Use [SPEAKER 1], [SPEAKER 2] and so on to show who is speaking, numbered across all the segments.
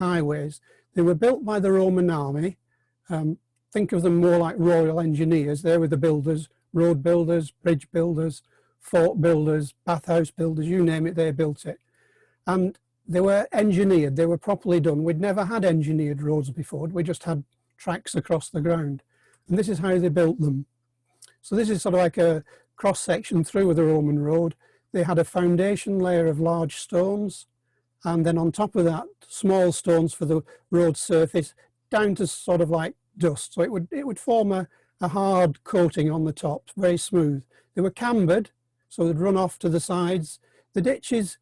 [SPEAKER 1] highways. They were built by the Roman army. Think of them more like Royal Engineers. They were the builders, road builders, bridge builders, fort builders, bathhouse builders, you name it, they built it. And they were engineered, they were properly done. We'd never had engineered roads before, we just had tracks across the ground. And this is how they built them. So this is sort of like a cross section through the Roman road. They had a foundation layer of large stones, and then on top of that, small stones for the road surface, down to sort of like dust. So it would form a hard coating on the top, very smooth. They were cambered, so they'd run off to the sides. The ditches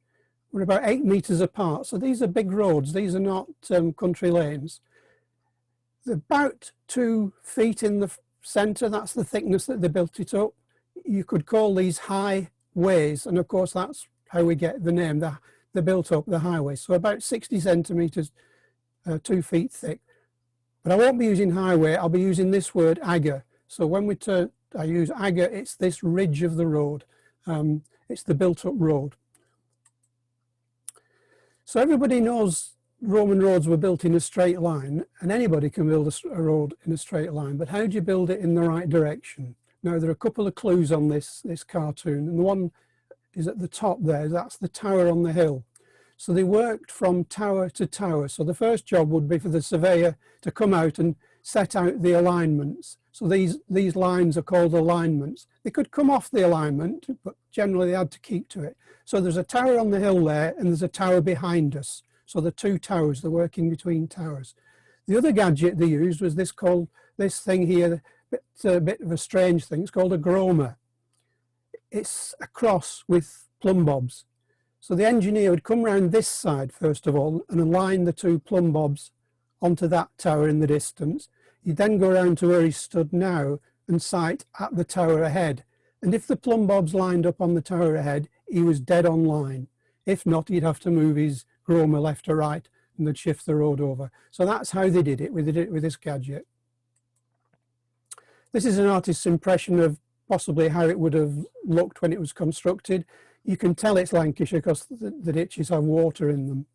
[SPEAKER 1] were about 8 metres apart. So these are big roads. These are not country lanes. They're about 2 feet in the centre. That's the thickness that they built it up. You could call these highways, and of course that's how we get the name. They're built up, the highways. So about 60 centimetres, 2 feet thick. But I won't be using highway, I'll be using this word agger. So when I use agger, it's this ridge of the road. It's the built up road. So everybody knows Roman roads were built in a straight line, and anybody can build a road in a straight line, but how do you build it in the right direction? Now there are a couple of clues on this cartoon, and the one is at the top there, that's the tower on the hill. So they worked from tower to tower. So the first job would be for the surveyor to come out and set out the alignments. So these lines are called alignments. They could come off the alignment, but generally they had to keep to it. So there's a tower on the hill there, and there's a tower behind us. So the 2 towers, they're working between towers. The other gadget they used was this thing here, it's a bit of a strange thing, it's called a Groma. It's a cross with plumb bobs. So the engineer would come round this side first of all and align the 2 plumb bobs onto that tower in the distance. He'd then go around to where he stood now and sight at the tower ahead. And if the plumb bobs lined up on the tower ahead, he was dead on line. If not, he'd have to move his Groma left or right and they'd shift the road over. So that's how they did it with this gadget. This is an artist's impression of possibly how it would have looked when it was constructed. You can tell it's Lancashire because the ditches have water in them.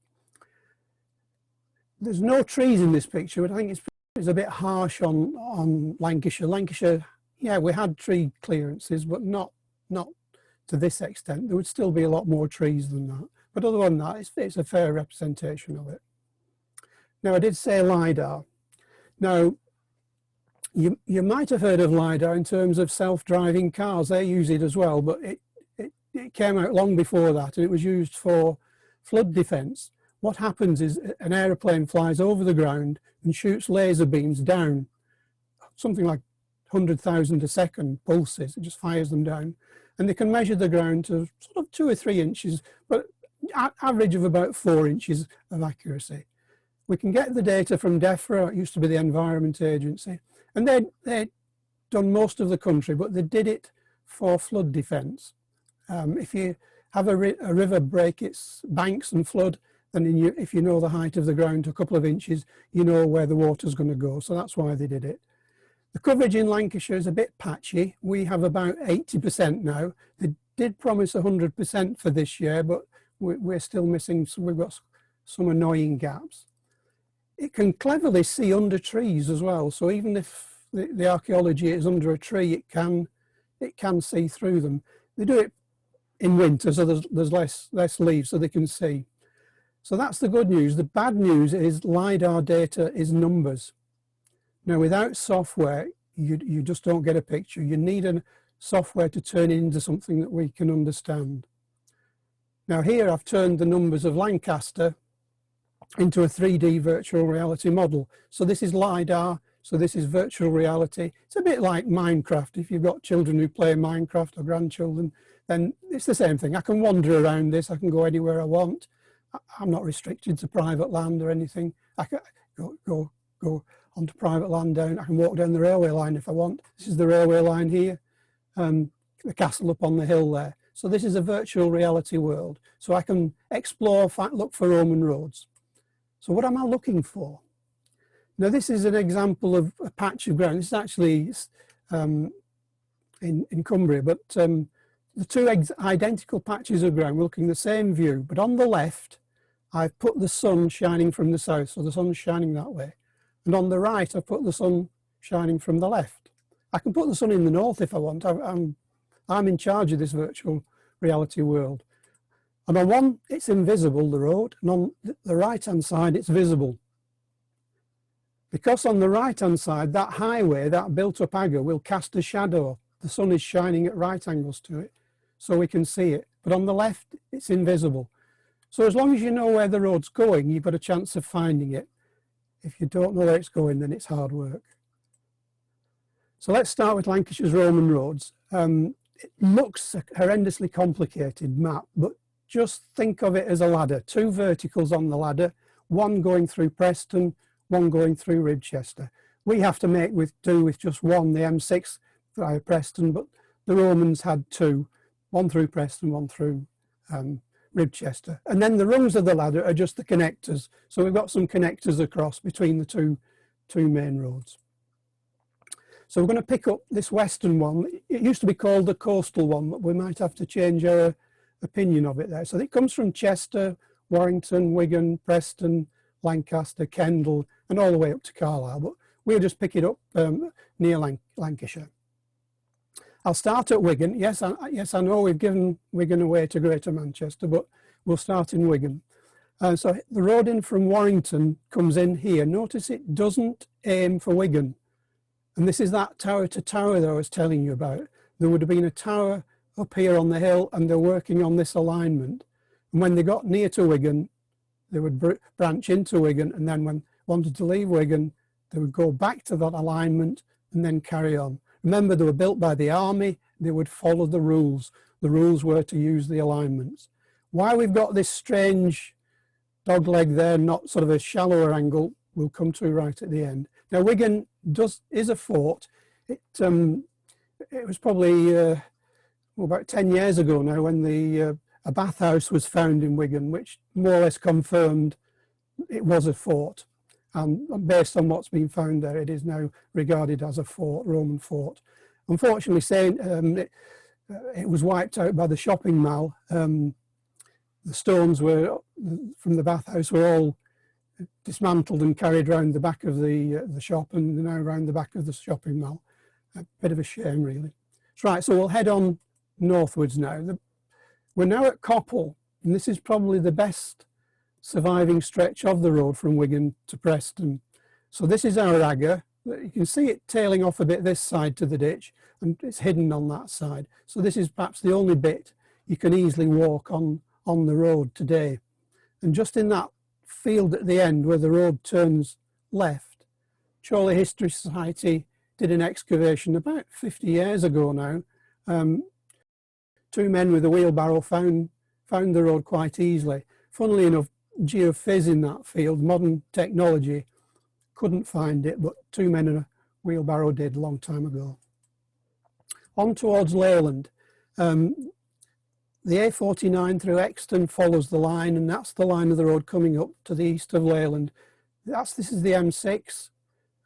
[SPEAKER 1] There's no trees in this picture, but I think it's a bit harsh on Lancashire. Lancashire, yeah, we had tree clearances, but not to this extent. There would still be a lot more trees than that. But other than that, it's a fair representation of it. Now, I did say LiDAR. Now, you might have heard of LiDAR in terms of self-driving cars. They use it as well, but it came out long before that, and it was used for flood defence. What happens is an aeroplane flies over the ground and shoots laser beams down, something like 100,000 a second pulses. It just fires them down, and they can measure the ground to sort of 2 or 3 inches, but average of about 4 inches of accuracy. We can get the data from DEFRA, it used to be the Environment Agency, and they'd done most of the country, but they did it for flood defence. If you have a river break its banks and flood, then if you know the height of the ground to a couple of inches, you know where the water's going to go. So that's why they did it. The coverage in Lancashire is a bit patchy. We have about 80% now. They did promise 100% for this year, but we're still missing, so we've got some annoying gaps. It can cleverly see under trees as well. So even if the archaeology is under a tree, it can see through them. They do it in winter, so there's less leaves so they can see. So that's the good news. The bad news is LiDAR data is numbers. Now, without software, you just don't get a picture. You need a software to turn it into something that we can understand. Now here I've turned the numbers of Lancaster into a 3D virtual reality model. So this is LiDAR, so this is virtual reality. It's a bit like Minecraft. If you've got children who play Minecraft or grandchildren, then it's the same thing. I can wander around this, I can go anywhere I want. I'm not restricted to private land or anything. I can go onto private land down. I can walk down the railway line if I want. This is the railway line here, the castle up on the hill there. So this is a virtual reality world. So I can explore, look for Roman roads. So what am I looking for? Now this is an example of a patch of ground. This is actually in Cumbria, but the 2 identical patches of ground, we're looking the same view, but on the left, I've put the sun shining from the south, so the sun's shining that way. And on the right, I've put the sun shining from the left. I can put the sun in the north if I want. I'm in charge of this virtual reality world. And on one, it's invisible, the road, and on the right-hand side, it's visible. Because on the right-hand side, that highway, that built-up agger, will cast a shadow. The sun is shining at right angles to it, so we can see it. But on the left, it's invisible. So as long as you know where the road's going, you've got a chance of finding it. If you don't know where it's going, then it's hard work. So let's start with Lancashire's Roman roads. It looks a horrendously complicated map, but just think of it as a ladder. 2 verticals on the ladder, one going through Preston, one going through Richest. We have to do with just one, the M6 via Preston, but the Romans had 2, one through Preston, one through Richest. And then the rungs of the ladder are just the connectors. So we've got some connectors across between the two main roads. So we're going to pick up this western one. It used to be called the coastal one, but we might have to change our opinion of it there. So it comes from Chester, Warrington, Wigan, Preston, Lancaster, Pendle, and all the way up to Carlisle. But we'll just pick it up near Lancashire. I'll start at Wigan. Yes, I know we've given Wigan away to Greater Manchester, but we'll start in Wigan. So the road in from Warrington comes in here. Notice it doesn't aim for Wigan. And this is that tower to tower that I was telling you about. There would have been a tower up here on the hill, and they're working on this alignment. And when they got near to Wigan, they would branch into Wigan, and then when wanted to leave Wigan, they would go back to that alignment and then carry on. Remember, they were built by the army. They would follow the rules. The rules were to use the alignments. Why we've got this strange dog leg there, not sort of a shallower angle, we'll come to right at the end. Now, Wigan is a fort. It was probably about 10 years ago now when a bathhouse was found in Wigan, which more or less confirmed it was a fort. And based on what's been found there, it is now regarded as a fort, Roman fort. Unfortunately, it was wiped out by the shopping mall. The stones from the bathhouse were all dismantled and carried round the back of the shop, and now around the back of the shopping mall. A bit of a shame, really. Right, so we'll head on northwards now. We're now at Copple, and this is probably the best surviving stretch of the road from Wigan to Preston. So this is our agger. You can see it tailing off a bit this side to the ditch, and it's hidden on that side. So this is perhaps the only bit you can easily walk on the road today. And just in that field at the end where the road turns left, Chorley History Society did an excavation about 50 years ago now. 2 men with a wheelbarrow found the road quite easily. Funnily enough, geophys in that field, modern technology, couldn't find it, but 2 men in a wheelbarrow did a long time ago. On towards Leyland. The A49 through Exton follows the line, and that's the line of the road coming up to the east of Leyland. This is the M6,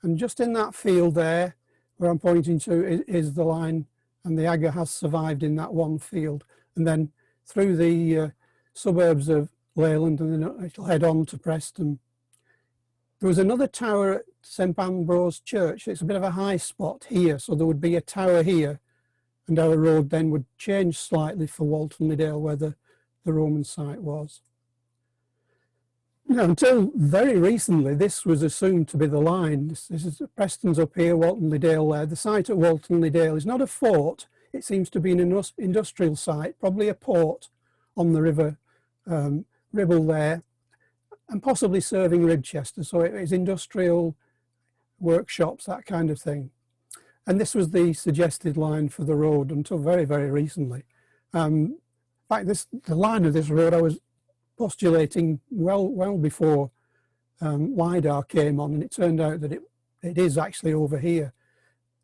[SPEAKER 1] and just in that field there, where I'm pointing to, is the line, and the agger has survived in that one field. And then through the suburbs of Leyland, and then it'll head on to Preston. There was another tower at St Ambrose Church. It's a bit of a high spot here, so there would be a tower here, and our road then would change slightly for Walton-le-Dale, where the Roman site was. Now, until very recently, this was assumed to be the line. This is Preston's up here, Walton-le-Dale there. The site at Walton-le-Dale is not a fort. It seems to be an industrial site, probably a port on the river Ribble there, and possibly serving Richest. So it is industrial workshops, that kind of thing. And this was the suggested line for the road until very, very recently. In fact, the line of this road I was postulating well before LiDar came on, and it turned out that it is actually over here.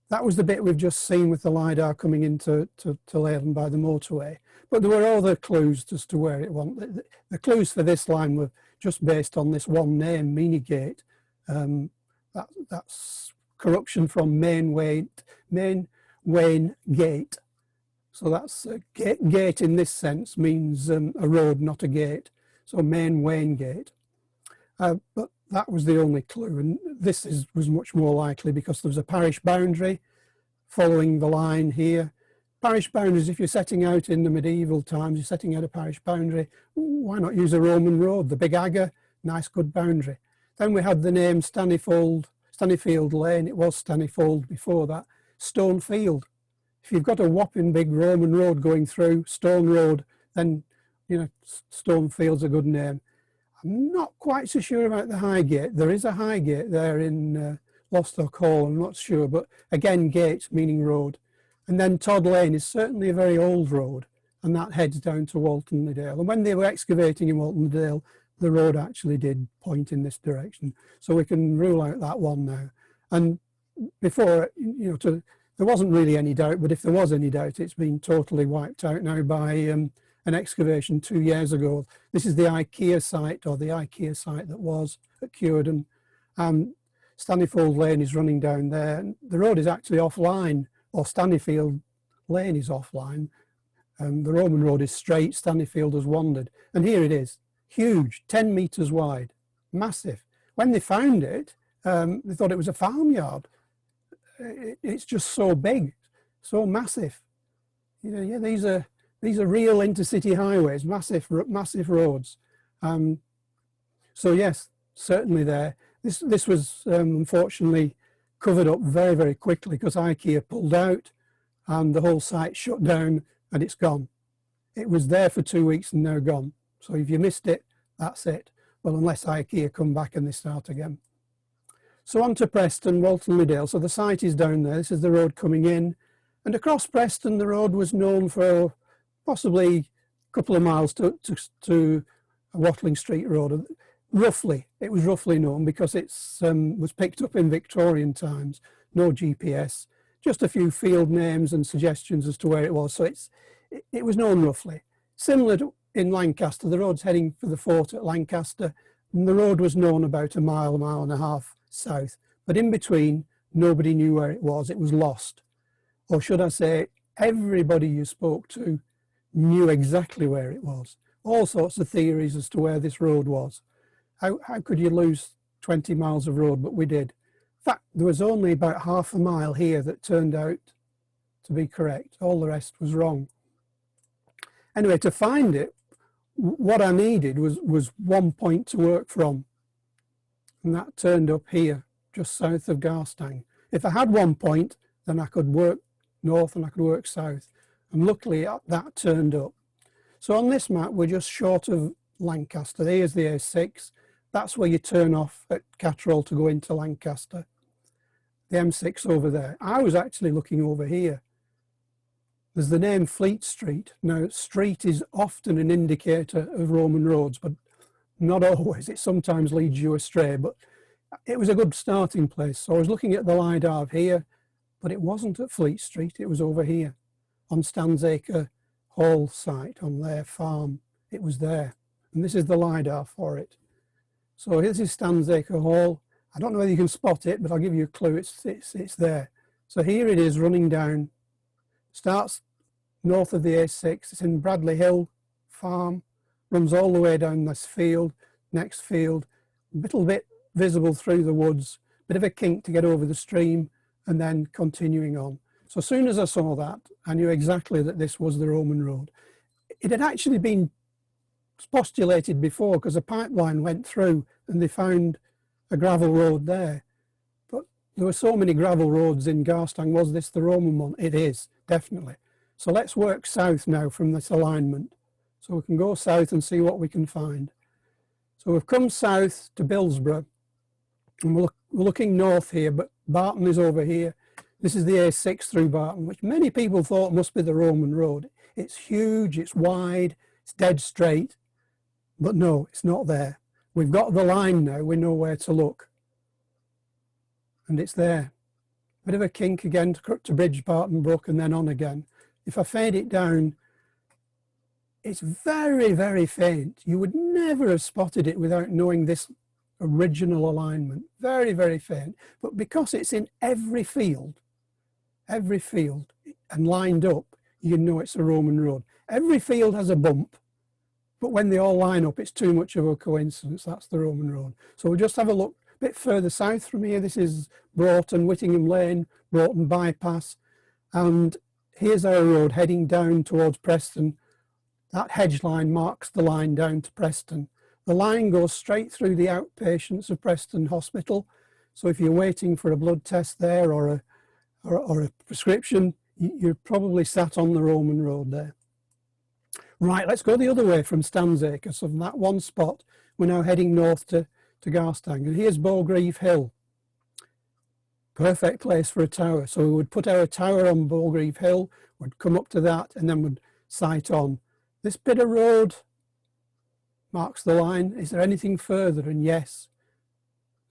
[SPEAKER 1] That was the bit we've just seen with the LiDar coming into Leyland by the motorway. But there were other clues as to where it went. The clues for this line were just based on this one name, Meanygate. That's corruption from Main Wain Gate. So that's gate in this sense means a road, not a gate. so main Waingate. But that was the only clue, and this was much more likely because there was a parish boundary following the line here. Parish boundaries, if you're setting out in the medieval times, you're setting out a parish boundary, why not use a Roman road, the big agger, nice good boundary. Then we had the name Stanyfield Lane, it was Stanyfold before that, Stone Field. If you've got a whopping big Roman road going through, Stone Road, then, you know, Stone Field's a good name. I'm not quite so sure about the Highgate. There is a Highgate there in Lostock Hall, I'm not sure, but again, gate meaning road. And then Todd Lane is certainly a very old road, and that heads down to Walton le Dale. And when they were excavating in Walton le Dale, the road actually did point in this direction. So we can rule out that one now. And before, you know, there wasn't really any doubt, but if there was any doubt, it's been totally wiped out now by an excavation 2 years ago. This is the IKEA site, or the IKEA site that was at Curedon. Stanyfold Lane is running down there. And the road is actually offline, or Stanyfield Lane is offline. The Roman road is straight, Stanyfield has wandered. And here it is, huge, 10 metres wide, massive. When they found it, they thought it was a farmyard. It's just so big, so massive. You know, yeah, these are real intercity highways, massive roads. So yes, certainly there. This was unfortunately covered up very, very quickly because IKEA pulled out and the whole site shut down and it's gone. It was there for 2 weeks and now gone. So if you missed it, that's it. Well, unless IKEA come back and they start again. So on to Preston, Walton le Dale. So the site is down there. This is the road coming in. And across Preston, the road was known for possibly a couple of miles to Watling Street Road. Roughly, it was roughly known because it was picked up in Victorian times. No GPS, just a few field names and suggestions as to where it was. So it was known roughly. Similar to in Lancaster, the road's heading for the fort at Lancaster, and the road was known about a mile and a half south. But in between, nobody knew where it was lost. Or should I say, everybody you spoke to knew exactly where it was. All sorts of theories as to where this road was. How could you lose 20 miles of road? But we did. In fact, there was only about half a mile here that turned out to be correct. All the rest was wrong. Anyway, to find it, what I needed was 1 point to work from. And that turned up here, just south of Garstang. If I had 1 point, then I could work north and I could work south. And luckily that turned up. So on this map, we're just short of Lancaster. Here's the A6. That's where you turn off at Catterall to go into Lancaster. The M6 over there. I was actually looking over here. There's the name Fleet Street. Now, street is often an indicator of Roman roads, but not always. It sometimes leads you astray, but it was a good starting place. So I was looking at the LiDAR here, but it wasn't at Fleet Street. It was over here on Acre Hall site, on their farm. It was there. And this is the LiDAR for it. So this is Acre Hall. I don't know whether you can spot it, but I'll give you a clue. It's there. So here it is running down. Starts north of the A6, it's in Bradley Hill farm, runs all the way down this field, next field, a little bit visible through the woods, bit of a kink to get over the stream, and then continuing on. So as soon as I saw that, I knew exactly that this was the Roman road. It had actually been postulated before because a pipeline went through and they found a gravel road there. But there were so many gravel roads in Garstang. Was this the Roman one? It is, definitely. So let's work south now from this alignment. So we can go south and see what we can find. So we've come south to Billsborough and we're looking north here, but Barton is over here. This is the A6 through Barton, which many people thought must be the Roman road. It's huge, it's wide, it's dead straight, but no, it's not there. We've got the line now, we know where to look. And it's there. Bit of a kink again to Bridge Barton Brook and then on again. If I fade it down, it's very, very faint. You would never have spotted it without knowing this original alignment. Very, very faint. But because it's in every field and lined up, you know it's a Roman road. Every field has a bump, But when they all line up, it's too much of a coincidence. That's the Roman road. So we'll just have a look a bit further south from here. This is Broughton, Whittingham Lane, Broughton Bypass. And here's our road heading down towards Preston. That hedge line marks the line down to Preston. The line goes straight through the outpatients of Preston Hospital. So if you're waiting for a blood test there or a prescription, you're probably sat on the Roman road there. Right, let's go the other way from Stanzacre. So from that one spot, we're now heading north to Garstang. And here's Bowgreave Hill. Perfect place for a tower. So we would put our tower on Bowgreave Hill, would come up to that, and then would sight on. This bit of road marks the line. Is there anything further? And yes,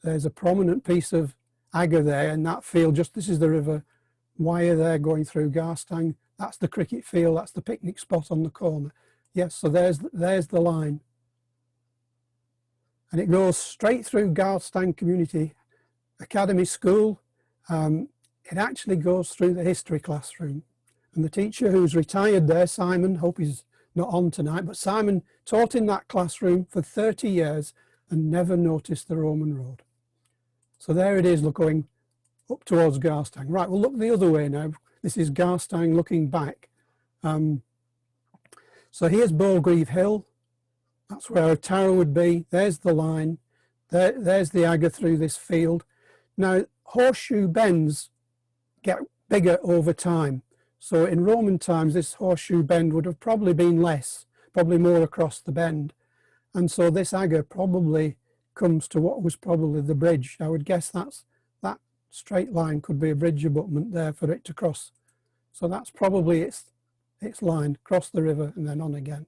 [SPEAKER 1] there's a prominent piece of agger there in that field. Just this is the river Wyre there going through Garstang. That's the cricket field. That's the picnic spot on the corner. Yes, so there's the line. And it goes straight through Garstang Community Academy School. It actually goes through the history classroom. And the teacher who's retired there, Simon, hope he's not on tonight, but Simon taught in that classroom for 30 years and never noticed the Roman road. So there it is, look, going up towards Garstang. Right, we'll look the other way now. This is Garstang looking back. So here's Bowgreave Hill. That's where our tower would be. There's the line. There's the agger through this field. Now, horseshoe bends get bigger over time. So in Roman times, this horseshoe bend would have probably been less, probably more across the bend. And so this agger probably comes to what was probably the bridge. I would guess that straight line could be a bridge abutment there for it to cross. So that's probably its line, cross the river and then on again.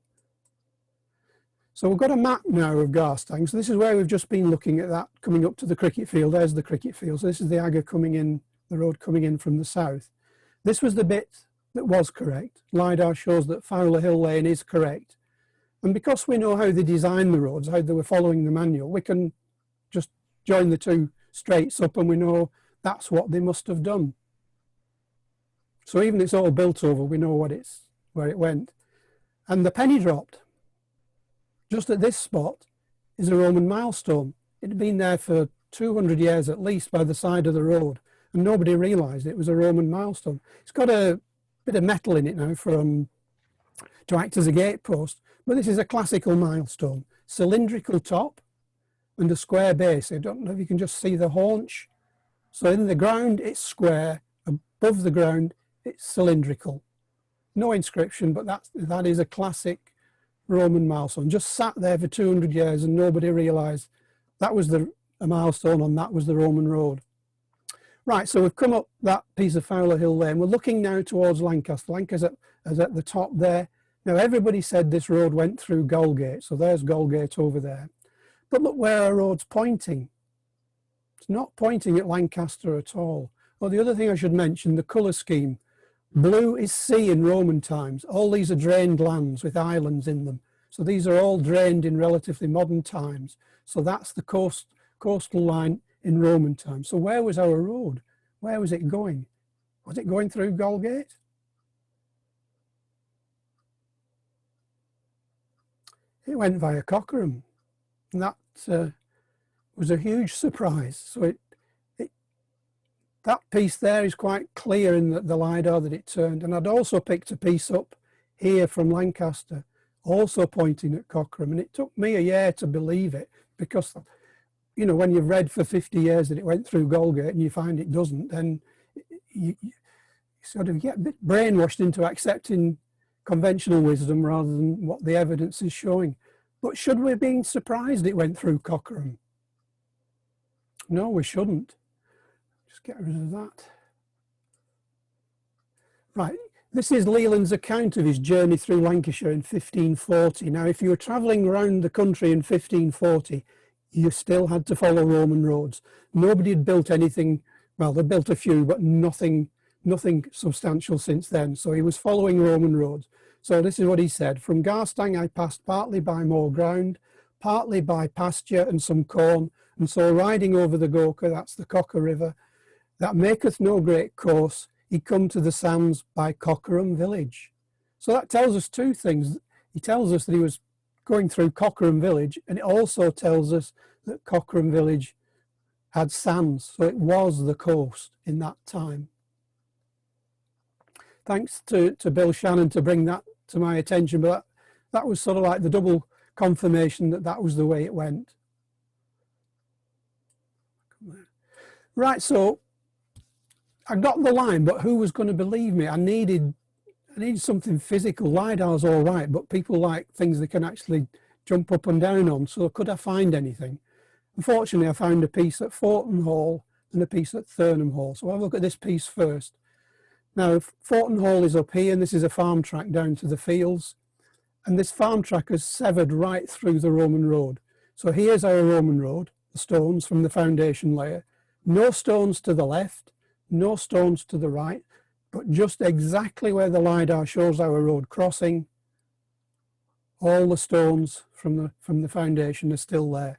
[SPEAKER 1] So we've got a map now of Garstang. So this is where we've just been looking at that coming up to the cricket field. There's the cricket field. So this is the agger coming in, the road coming in from the south. This was the bit that was correct. LiDAR shows that Fowler Hill Lane is correct. And because we know how they designed the roads, how they were following the manual, we can just join the two straights up and we know that's what they must have done. So even it's all built over, we know where it went. And the penny dropped. Just at this spot is a Roman milestone. It had been there for 200 years at least by the side of the road, and nobody realised it was a Roman milestone. It's got a bit of metal in it now to act as a gatepost, but this is a classical milestone. Cylindrical top and a square base. I don't know if you can just see the haunch. So in the ground it's square, above the ground it's cylindrical. No inscription, but that is a classic Roman milestone. Just sat there for 200 years and nobody realised that was a milestone and that was the Roman road. Right, so we've come up that piece of Fowler Hill Lane. We're looking now towards Lancaster. Lancaster is at the top there. Now everybody said this road went through Goldgate, so there's Goldgate over there. But look where our road's pointing. It's not pointing at Lancaster at all. Well, the other thing I should mention, the colour scheme. Blue is sea in Roman times. All these are drained lands with islands in them. So these are all drained in relatively modern times. So that's the coastal line in Roman times. So where was our road? Where was it going? Was it going through Goldgate? It went via Cockerham. And that was a huge surprise. So that piece there is quite clear in the LiDAR that it turned. And I'd also picked a piece up here from Lancaster, also pointing at Cockerham. And it took me a year to believe it because, you know, when you've read for 50 years that it went through Goldgate and you find it doesn't, then you sort of get a bit brainwashed into accepting conventional wisdom rather than what the evidence is showing. But should we have been surprised it went through Cockerham? No, we shouldn't. Just get rid of that. Right, this is Leland's account of his journey through Lancashire in 1540. Now, if you were travelling around the country in 1540, you still had to follow Roman roads. Nobody had built anything, well, they built a few, but nothing substantial since then. So he was following Roman roads. So this is what he said. From Garstang I passed partly by more ground, partly by pasture and some corn, and so riding over the Goker, that's the Cocker River, that maketh no great course, he come to the sands by Cockerham village. So that tells us two things. He tells us that he was going through Cockerham village, and it also tells us that Cockerham village had sands, so it was the coast in that time. Thanks to Bill Shannon to bring that to my attention, but that was sort of like the double confirmation that that was the way it went. Right, so I got the line, but who was going to believe me? I needed something physical. LiDAR's all right, but people like things they can actually jump up and down on. So could I find anything? Unfortunately, I found a piece at Forton Hall and a piece at Thurnham Hall. So I'll look at this piece first. Now, Forton Hall is up here, and this is a farm track down to the fields. And this farm track is severed right through the Roman road. So here's our Roman road, the stones from the foundation layer. No stones to the left, no stones to the right, but just exactly where the LiDAR shows our road crossing, all the stones from the foundation are still there.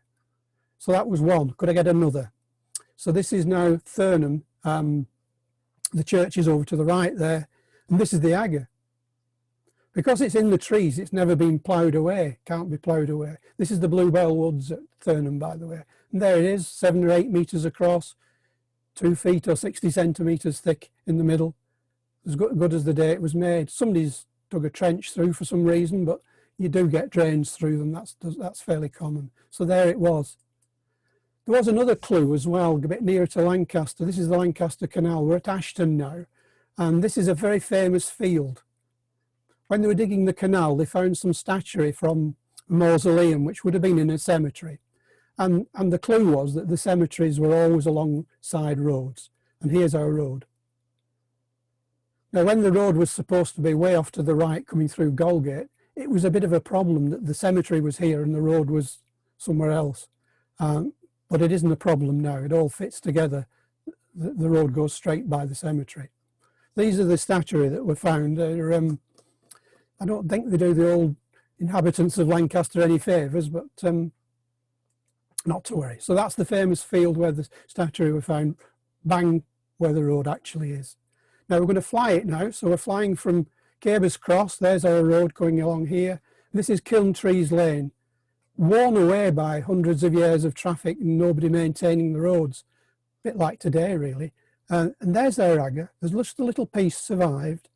[SPEAKER 1] So that was one. Could I get another? So this is now Thurnham. The church is over to the right there, and this is the agger. Because it's in the trees, it's never been ploughed away, can't be ploughed away. This is the Bluebell Woods at Thurnham, by the way. And there it is, 7 or 8 metres across, 2 feet or 60 centimetres thick in the middle. As good as the day it was made. Somebody's dug a trench through for some reason, but you do get drains through them, that's fairly common. So there it was. There was another clue as well, a bit nearer to Lancaster. This is the Lancaster Canal. We're at Ashton now, and this is a very famous field. When they were digging the canal, they found some statuary from a mausoleum, which would have been in a cemetery. And the clue was that the cemeteries were always alongside roads, and here's our road. Now, when the road was supposed to be way off to the right coming through Golgate, it was a bit of a problem that the cemetery was here and the road was somewhere else. But it isn't a problem now. It all fits together. The road goes straight by the cemetery. These are the statuary that were found. I don't think they do the old inhabitants of Lancaster any favours, but not to worry. So that's the famous field where the statuary were found, bang where the road actually is. Now we're going to fly it now. So we're flying from Cabers Cross. There's our road going along here. This is Kilntrees Lane, worn away by hundreds of years of traffic and nobody maintaining the roads. A bit like today, really. And there's our agger. There's just a little piece survived.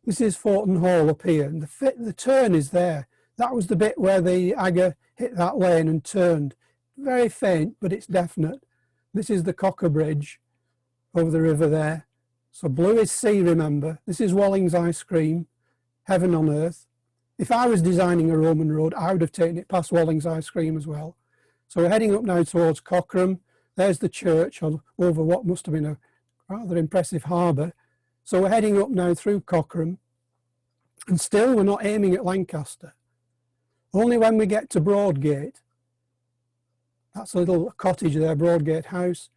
[SPEAKER 1] This is Forton Hall up here, and the turn is there. That was the bit where the agger hit that lane and turned. Very faint, but it's definite. This is the Cocker Bridge over the river there. So blue is sea, remember. This is Walling's Ice Cream, heaven on earth. If I was designing a Roman road, I would have taken it past Walling's Ice Cream as well. So we're heading up now towards Cockerham. There's the church over what must have been a rather impressive harbour. So we're heading up now through Cockerham, and still we're not aiming at Lancaster. Only when we get to Broadgate, that's a little cottage there, Broadgate House,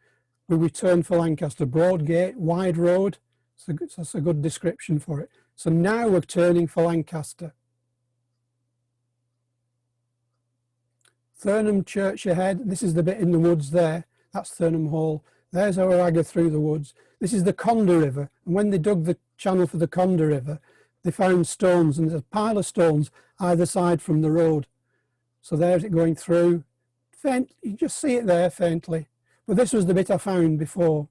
[SPEAKER 1] we return for Lancaster. Broadgate, wide road, that's a good description for it. So now we're turning for Lancaster. Thurnham Church ahead, this is the bit in the woods there, that's Thurnham Hall. There's our agger through the woods. This is the Conda River, and when they dug the channel for the Conda River, they found stones, and there's a pile of stones either side from the road. So there's it going through. Faint, you just see it there faintly. But this was the bit I found before.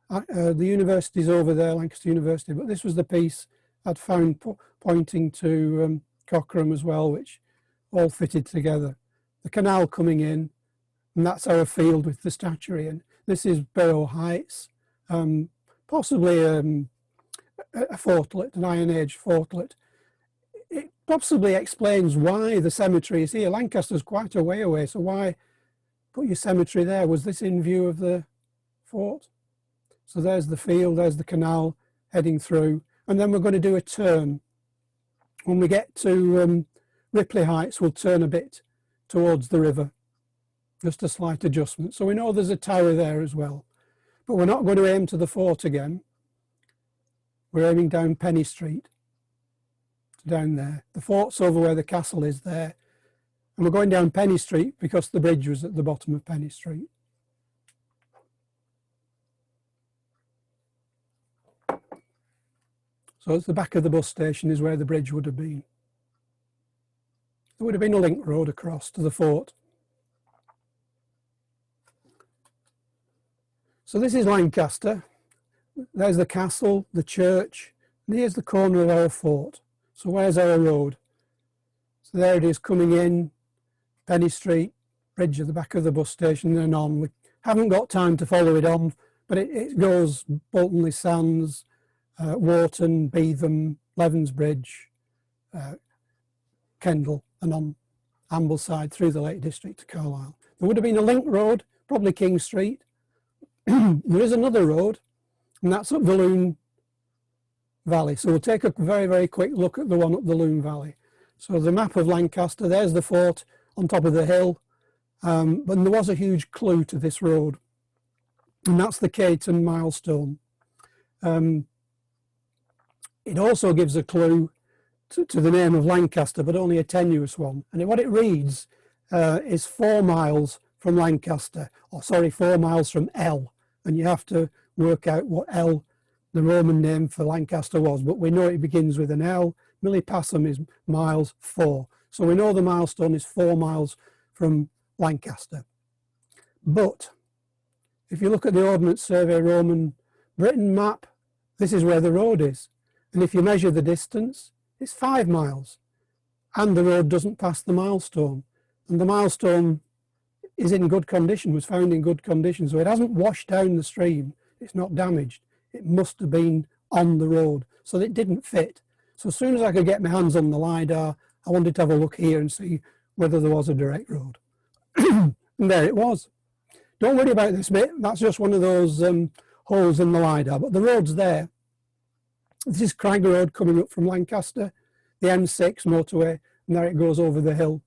[SPEAKER 1] The university's over there, Lancaster University, but this was the piece I'd found pointing to Cockerham as well, which all fitted together. The canal coming in, and that's our field with the statuary in. This is Borough Heights, possibly a fortlet, an Iron Age fortlet. It possibly explains why the cemetery is here. Lancaster's quite a way away, so why put your cemetery there? Was this in view of the fort? So there's the field, there's the canal heading through, and then we're going to do a turn. When we get to Ripley Heights, we'll turn a bit towards the river, just a slight adjustment. So we know there's a tower there as well, but we're not going to aim to the fort again. We're aiming down Penny Street, down there. The fort's over where the castle is there. And we're going down Penny Street because the bridge was at the bottom of Penny Street. So at the back of the bus station is where the bridge would have been. there would have been a link road across to the fort. So this is Lancaster. There's the castle, the church, and here's the corner of our fort. So where's our road? So there it is coming in, Penny Street, bridge at the back of the bus station and on. We haven't got time to follow it on, but it goes Bolton Sands, Wharton, Beetham, Levens Bridge, Kendal, and on Ambleside through the Lake District to Carlisle. There would have been a link road, probably King Street. There is another road, and that's up the Loon Valley. So we'll take a very, very quick look at the one up the Loon Valley. So the map of Lancaster, there's the fort on top of the hill, but there was a huge clue to this road, and that's the Caton milestone. It also gives a clue to the name of Lancaster, but only a tenuous one. And what it reads is 4 miles from Lancaster, or sorry, 4 miles from L. And you have to work out what L, the Roman name for Lancaster, was. But we know it begins with an L. Millipassum is miles 4. So we know the milestone is 4 miles from Lancaster. But if you look at the Ordnance Survey Roman Britain map, this is where the road is. And if you measure the distance, it's 5 miles. And the road doesn't pass the milestone. And the milestone is in good condition, was found in good condition. So it hasn't washed down the stream. It's not damaged. It must have been on the road. So it didn't fit. So as soon as I could get my hands on the LiDAR, I wanted to have a look here and see whether there was a direct road. And there it was. Don't worry about this bit. That's just one of those holes in the LiDAR. But the road's there. This is Crag Road coming up from Lancaster, the M6 motorway, and there it goes over the hill.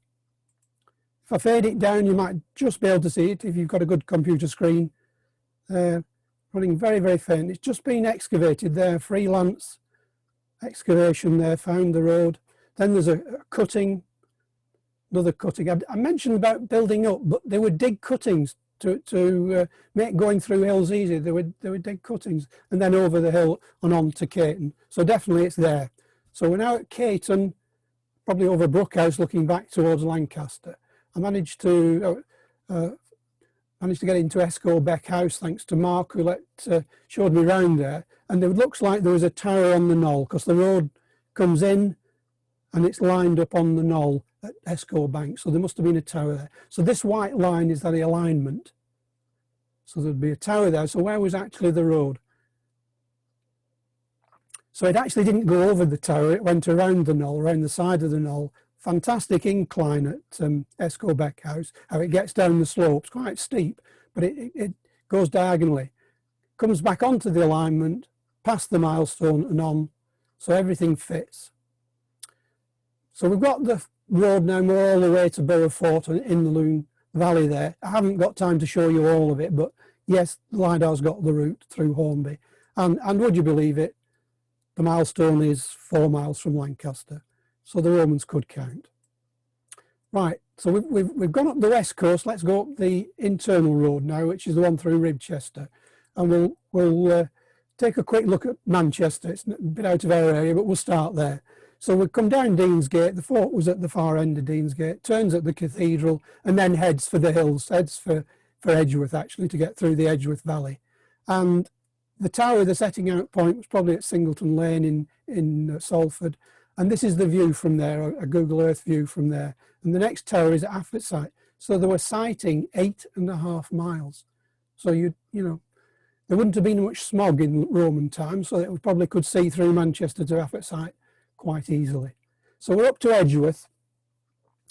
[SPEAKER 1] If I fade it down, you might just be able to see it if you've got a good computer screen. Running very, very faint. It's just been excavated there, freelance excavation there, found the road. Then there's a cutting, another cutting. I mentioned about building up, but they would dig cuttings to make going through hills easy. They would dig cuttings and then over the hill and on to Caton. So definitely it's there. So we're now at Caton, probably over Brookhouse, looking back towards Lancaster. I managed to get into Esco Beck House thanks to Mark, who showed me round there. And it looks like there was a tower on the knoll because the road comes in and it's lined up on the knoll at Esco Bank. So there must have been a tower there. So this white line is the alignment. So there'd be a tower there. So where was actually the road? So it actually didn't go over the tower. It went around the knoll, around the side of the knoll. Fantastic incline at Esco Beck House, how it gets down the slopes, quite steep, but it goes diagonally. Comes back onto the alignment, past the milestone and on, so everything fits. So we've got the road now more all the way to Borough Fort in the Loon Valley there. I haven't got time to show you all of it, but yes, the LiDAR's got the route through Hornby. And would you believe it, the milestone is 4 miles from Lancaster. So the Romans could count. Right, so we've gone up the west coast. Let's go up the internal road now, which is the one through Richest. And we'll take a quick look at Manchester. It's a bit out of our area, but we'll start there. So we'll come down Deansgate. The fort was at the far end of Deansgate, turns at the cathedral, and then heads for the hills, heads for Edgeworth, actually, to get through the Edgeworth Valley. And the tower, the setting out point, was probably at Singleton Lane in Salford. And this is the view from there, a Google Earth view from there. And the next tower is at Affetside. So they were sighting 8.5 miles. So you know, there wouldn't have been much smog in Roman times, so we probably could see through Manchester to Affetside quite easily. So we're up to Edgeworth.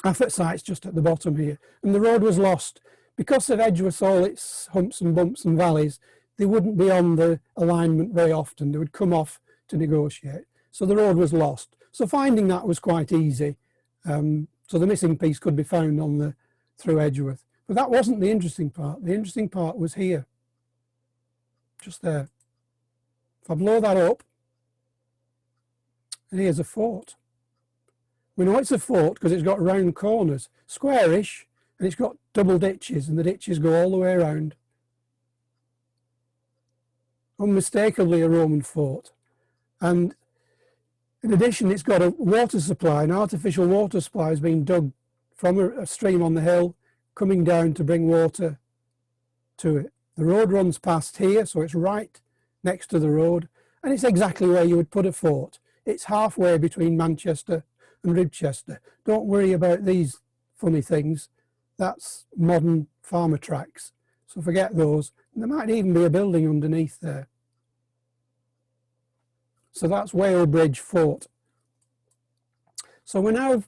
[SPEAKER 1] Affetside's just at the bottom here. And the road was lost. Because of Edgeworth, all its humps and bumps and valleys, they wouldn't be on the alignment very often. They would come off to negotiate. So the road was lost. So finding that was quite easy. So the missing piece could be found on through Edgeworth. But that wasn't the interesting part. The interesting part was here, just there. If I blow that up, and here's a fort. We know it's a fort because it's got round corners, squarish, and it's got double ditches, and the ditches go all the way around. Unmistakably a Roman fort. And In addition, it's got a water supply, an artificial water supply has been dug from a stream on the hill, coming down to bring water to it. The road runs past here, so it's right next to the road, and it's exactly where you would put a fort. It's halfway between Manchester and Richest. Don't worry about these funny things. That's modern farmer tracks, so forget those. And there might even be a building underneath there. So that's Whalebridge Fort. So we're now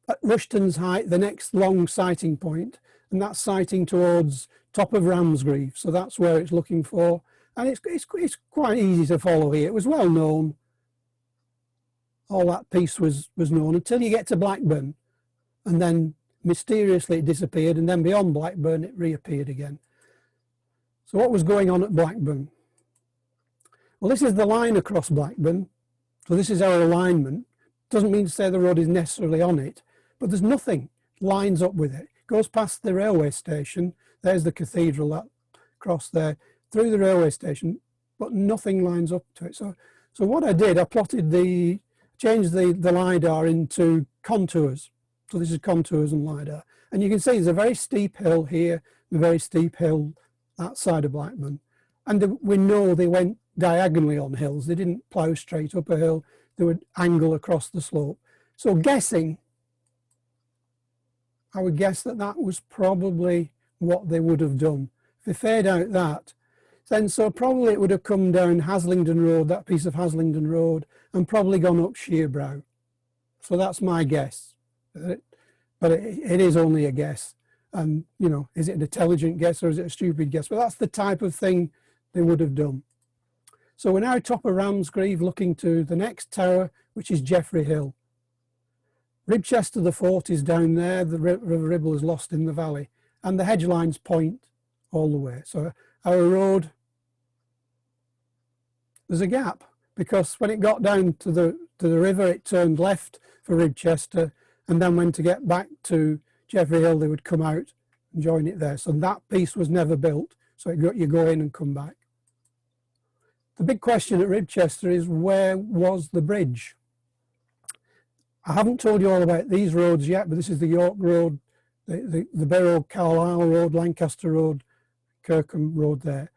[SPEAKER 1] at Rushton's Height, the next long sighting point, and that's sighting towards top of Ramsgreave. So that's where it's looking for, and it's quite easy to follow here. It was well known. All that piece was known until you get to Blackburn, and then mysteriously it disappeared, and then beyond Blackburn it reappeared again. So what was going on at Blackburn? Well, this is the line across Blackburn, so this is our alignment. Doesn't mean to say the road is necessarily on it, but there's nothing lines up with it. It goes past the railway station, there's the cathedral, that cross there, through the railway station, but nothing lines up to it. So what I did, I changed the LiDAR into contours. So this is contours and LiDAR. And you can see there's a very steep hill here, a very steep hill that side of Blackburn. And we know they went diagonally on hills. They didn't plough straight up a hill. They would angle across the slope. So guessing, I would guess that that was probably what they would have done. If they fade out that, then so probably it would have come down Haslingden Road, that piece of Haslingden Road, and probably gone up Shearbrow. So that's my guess. But it is only a guess. And, you know, is it an intelligent guess or is it a stupid guess? But that's the type of thing they would have done. So we're now top of Ramsgreave, looking to the next tower, which is Jeffrey Hill. Richest the fort is down there, the River Ribble is lost in the valley, and the hedge lines point all the way. So our road, there's a gap, because when it got down to the river, it turned left for Richest, and then when to get back to Jeffrey Hill, they would come out and join it there. So that piece was never built, so you go in and come back. The big question at Richest is, where was the bridge? I haven't told you all about these roads yet, but this is the York Road, the Barrow Carlisle Road, Lancaster Road, Kirkham Road there.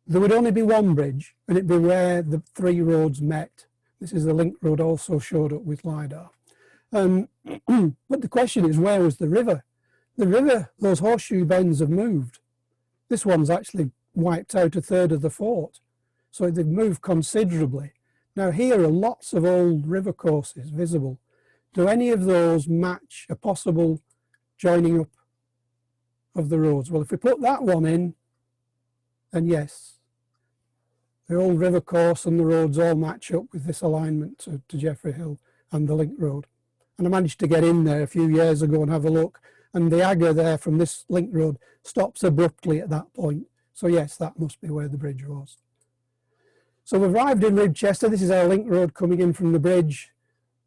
[SPEAKER 1] There would only be one bridge, and it'd be where the three roads met. This is the link road, also showed up with LiDAR. But the question is, where was the river? The river, those horseshoe bends have moved. This one's actually wiped out a third of the fort. So they've moved considerably. Now here are lots of old river courses visible. Do any of those match a possible joining up of the roads? Well, if we put that one in, then yes. The old river course and the roads all match up with this alignment to Jeffrey Hill and the link road. And I managed to get in there a few years ago and have a look. And the agger there from this link road stops abruptly at that point. So yes, that must be where the bridge was. So we've arrived in Richest. This is our link road coming in from the bridge.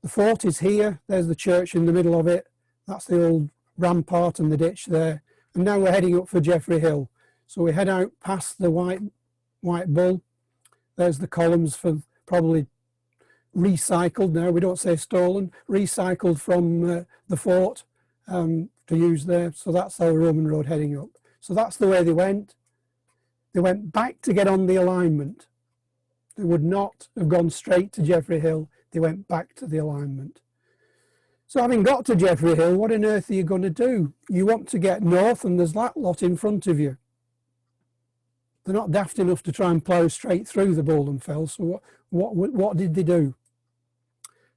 [SPEAKER 1] The fort is here. There's the church in the middle of it. That's the old rampart and the ditch there. And now we're heading up for Jeffrey Hill. So we head out past the White Bull. There's the columns for probably recycled now. We don't say stolen. Recycled from the fort to use there. So that's our Roman road heading up. So that's the way they went. They went back to get on the alignment. They would not have gone straight to Jeffrey Hill. They went back to the alignment. So having got to Jeffrey Hill, what on earth are you going to do? You want to get north, and there's that lot in front of you. They're not daft enough to try and plough straight through the Bowland Fells. So what did they do?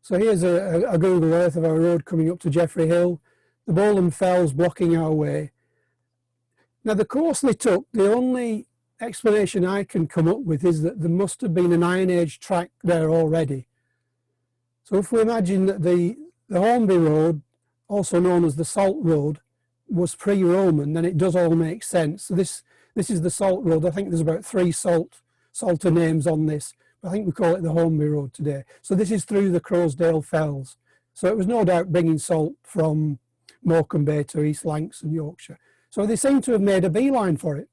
[SPEAKER 1] So here's a Google Earth of our road coming up to Jeffrey Hill. The Bowland Fells blocking our way. Now the course they took, the only explanation I can come up with is that there must have been an Iron Age track there already. So if we imagine that the Hornby Road, also known as the Salt Road, was pre-Roman, then it does all make sense. So this is the Salt Road. I think there's about 3 salter names on this, but I think we call it the Hornby Road today. So this is through the Crossdale Fells. So it was no doubt bringing salt from Morecambe Bay to East Lancs and Yorkshire. So they seem to have made a beeline for it.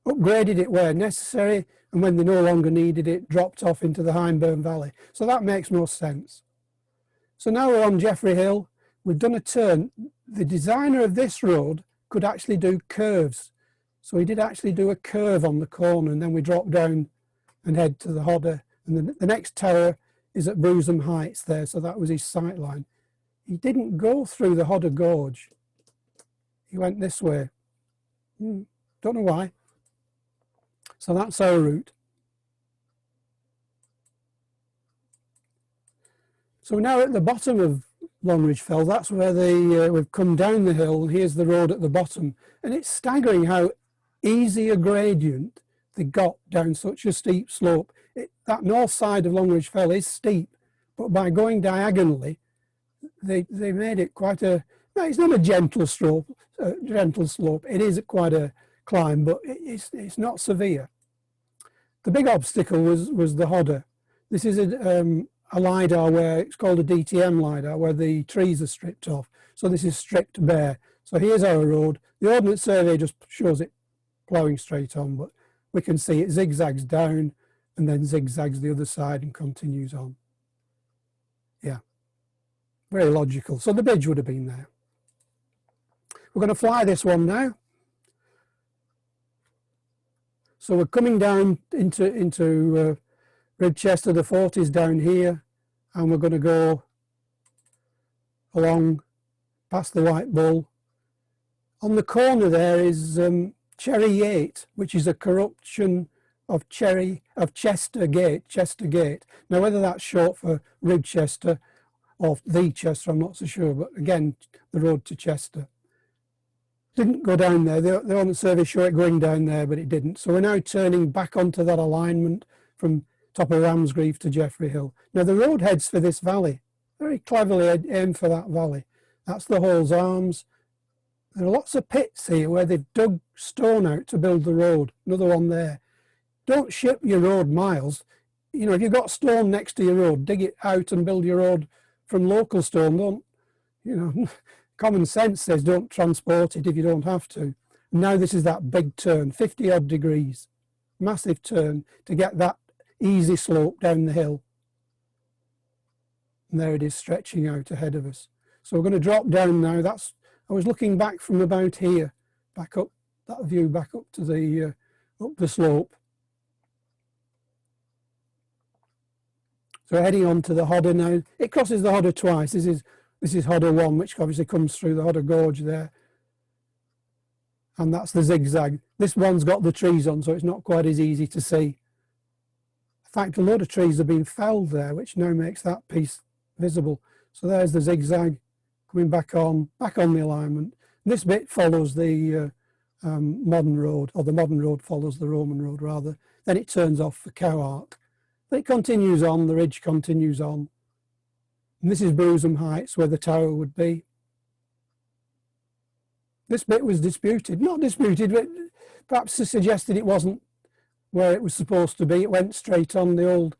[SPEAKER 1] upgraded it where necessary, and when they no longer needed it, dropped off into the Hyndburn Valley. So that makes most sense. So now we're on Jeffrey Hill. We've done a turn. The designer of this road could actually do curves. So he did actually do a curve on the corner, and then we drop down and head to the Hodder. And the next tower is at Brewsome Heights there, so that was his sight line. He didn't go through the Hodder Gorge. He went this way. Don't know why. So that's our route. So now at the bottom of Longridge Fell, that's where we've come down the hill, and here's the road at the bottom. And it's staggering how easy a gradient they got down such a steep slope. That north side of Longridge Fell is steep, but by going diagonally, they made it quite a, no, it's not a gentle slope. It is quite a climb, but it's not severe. The big obstacle was the Hodder. This is a LiDAR where it's called a DTM LiDAR, where the trees are stripped off. So this is stripped bare. So here's our road. The Ordnance Survey just shows it ploughing straight on, but we can see it zigzags down and then zigzags the other side and continues on. Yeah, very logical. So the bridge would have been there. We're going to fly this one now. So we're coming down into Richest. The fort is down here, and we're going to go along past the White Bull. On the corner there is Cherry Gate, which is a corruption of Chester Gate. Now whether that's short for Richester or the Chester, I'm not so sure, but again, the road to Chester. Didn't go down there. The Ordnance Survey show it going down there, but it didn't. So we're now turning back onto that alignment from top of Ramsgreave to Jeffrey Hill. Now the road heads for this valley. Very cleverly aimed for that valley. That's the Hall's Arms. There are lots of pits here where they've dug stone out to build the road. Another one there. Don't ship your road miles. You know, if you've got stone next to your road, dig it out and build your road from local stone. Don't, you know, common sense says don't transport it if you don't have to. And now this is that big turn, 50 odd degrees, massive turn to get that easy slope down the hill. And there it is stretching out ahead of us. So we're going to drop down now. I was looking back from about here, back up, that view back up to the up the slope. So heading on to the Hodder now. It crosses the Hodder twice. This is Hodder 1, which obviously comes through the Hodder Gorge there. And that's the zigzag. This one's got the trees on, so it's not quite as easy to see. In fact, a lot of trees have been felled there, which now makes that piece visible. So there's the zigzag coming back on the alignment. This bit follows the modern road, or the modern road follows the Roman road rather. Then it turns off for Cowark. But it continues on, the ridge continues on. And this is Brewsome Heights, where the tower would be. This bit was disputed. Not disputed, but perhaps suggested it wasn't where it was supposed to be. It went straight on. The old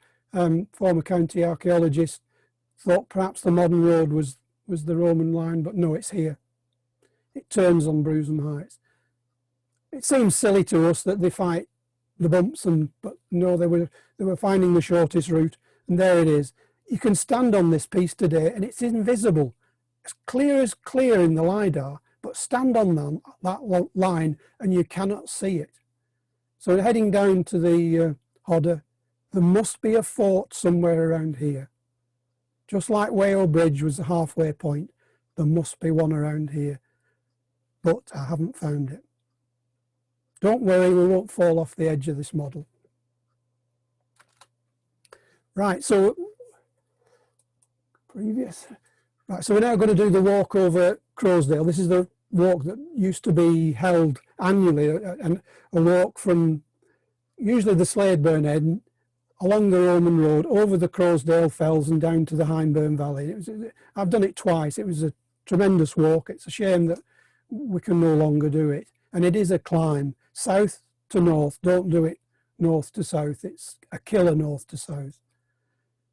[SPEAKER 1] former county archaeologist thought perhaps the modern road was the Roman line, but no, it's here. It turns on Brewsome Heights. It seems silly to us that they fight the bumps, but no, they were finding the shortest route, and there it is. You can stand on this piece today, and it's invisible, as clear in the LiDAR, but stand on that line, and you cannot see it. So heading down to the Hodder, there must be a fort somewhere around here. Just like Whalebridge was the halfway point, there must be one around here, but I haven't found it. Don't worry, we won't fall off the edge of this model. Right, so so we're now going to do the walk over Crossdale. This is the walk that used to be held annually, and a walk from usually the Sladeburn end along the Roman road, over the Crossdale fells and down to the Hyndburn Valley. I've done it twice. It was a tremendous walk. It's a shame that we can no longer do it. And it is a climb, south to north. Don't do it north to south. It's a killer north to south.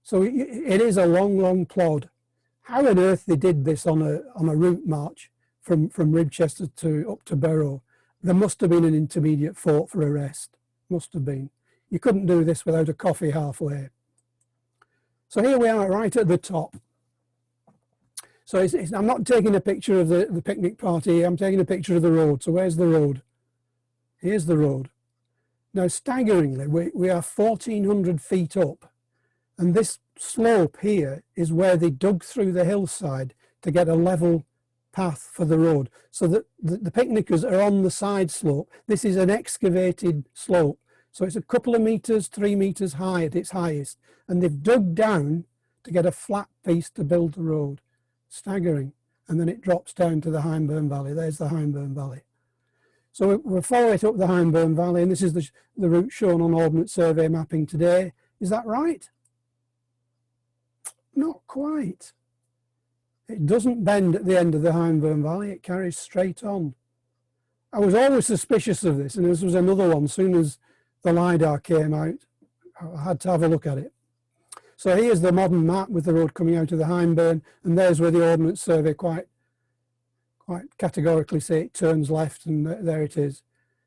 [SPEAKER 1] So it is a long, long plod. How on earth they did this on a route march from Richest to up to Borough, there must have been an intermediate fort for a rest. Must have been. You couldn't do this without a coffee halfway. So here we are right at the top. So I'm not taking a picture of the picnic party, I'm taking a picture of the road. So where's the road? Here's the road. Now staggeringly, we are 1,400 feet up, and this slope here is where they dug through the hillside to get a level path for the road, so that the picnickers are on the side slope. This is an excavated slope, so it's a couple of meters, 3 meters high at its highest, and they've dug down to get a flat piece to build the road. Staggering. And then it drops down to the Hyndburn Valley. There's the Hyndburn Valley. So we'll follow it up the Hyndburn Valley, and this is the route shown on Ordnance Survey mapping today. Is that right? Not quite. It doesn't bend at the end of the Hyndburn Valley, it carries straight on. I was always suspicious of this, and this was another one. As soon as the LiDAR came out, I had to have a look at it. So here's the modern map with the road coming out of the Hyndburn, and there's where the Ordnance Survey quite categorically say it turns left, and there it is.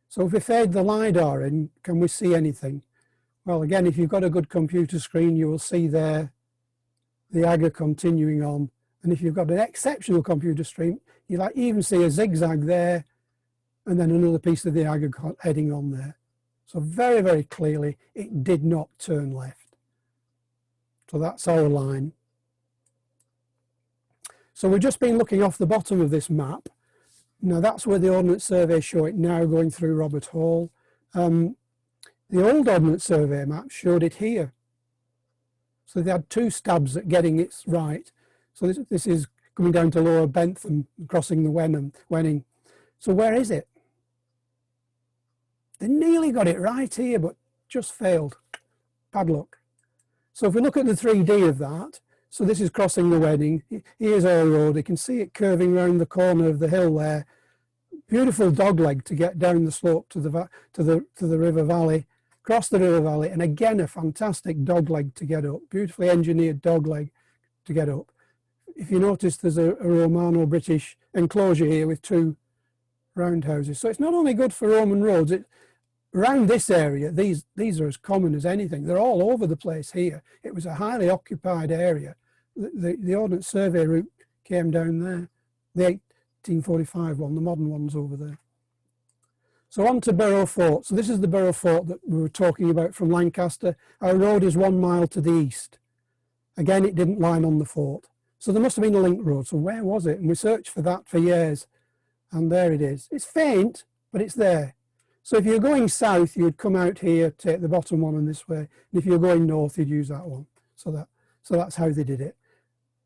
[SPEAKER 1] So if we fade the LiDAR in, can we see anything? Well, again, if you've got a good computer screen, you will see there the agger continuing on. And if you've got an exceptional computer screen, you'll even see a zigzag there, and then another piece of the agger heading on there. So very, very clearly, it did not turn left. So that's our line. So we've just been looking off the bottom of this map. Now that's where the Ordnance Survey show it now, going through Robert Hall. The old Ordnance Survey map showed it here. So they had 2 stabs at getting it right. So this is coming down to Lower Bentham, crossing the Wenning. So where is it? They nearly got it right here, but just failed. Bad luck. So if we look at the 3D of that, so this is crossing the Wenning. Here's our road. You can see it curving around the corner of the hill there. Beautiful dogleg to get down the slope to the river valley, cross the river valley, and again a fantastic dogleg to get up. Beautifully engineered dogleg to get up. If you notice, there's a Romano-British enclosure here with 2 roundhouses. So it's not only good for Roman roads, around this area, these are as common as anything. They're all over the place here. It was a highly occupied area. The Ordnance Survey route came down there. The 1845 one, the modern one's over there. So on to Borough Fort. So this is the Borough Fort that we were talking about from Lancaster. Our road is 1 mile to the east. Again, it didn't line on the fort. So there must have been a link road. So where was it? And we searched for that for years. And there it is. It's faint, but it's there. So if you're going south, you'd come out here, take the bottom one and this way. And if you're going north, you'd use that one. So that's how they did it.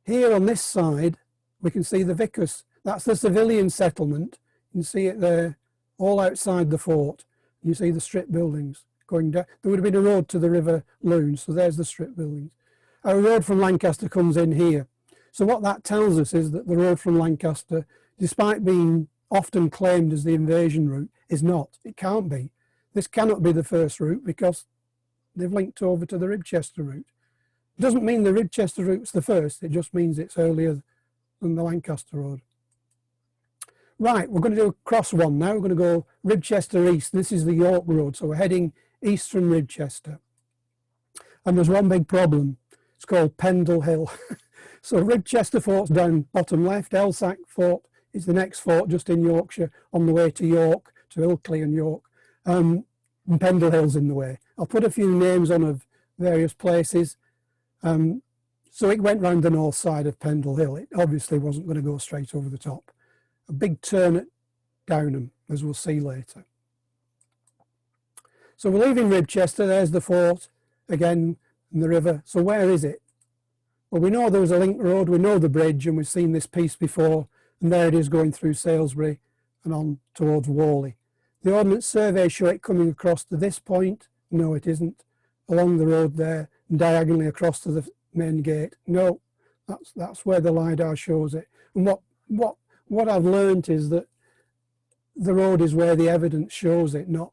[SPEAKER 1] Here on this side, we can see the Vicus. That's the civilian settlement. You can see it there, all outside the fort. You see the strip buildings going down. There would have been a road to the River Lune, so there's the strip buildings. Our road from Lancaster comes in here. So what that tells us is that the road from Lancaster, despite being often claimed as the invasion route, is not. It can't be. This cannot be the first route because they've linked over to the Richest route. It doesn't mean the Richest route's the first, it just means it's earlier than the Lancaster road. Right, we're going to do a cross one now. We're going to go Ribchester East. This is the York Road, so we're heading east from Ribchester. And there's one big problem. It's called Pendle Hill. So Ribchester Fort's down bottom left. Elsack Fort is the next fort just in Yorkshire on the way to York, to Ilkley and York. And Pendle Hill's in the way. I'll put a few names on of various places. So it went round the north side of Pendle Hill. It obviously wasn't going to go straight over the top. A big turn at Downham, as we'll see later. So we're leaving Ribchester. There's the fort again, and the river. So where is it? Well, we know there was a link road, we know the bridge, and we've seen this piece before, and there it is going through Salisbury and on towards Whalley. The Ordnance Survey show it coming across to this point. No, it isn't. Along the road there, and diagonally across to the main gate. No, that's where the LiDAR shows it. And what I've learned is that the road is where the evidence shows it, not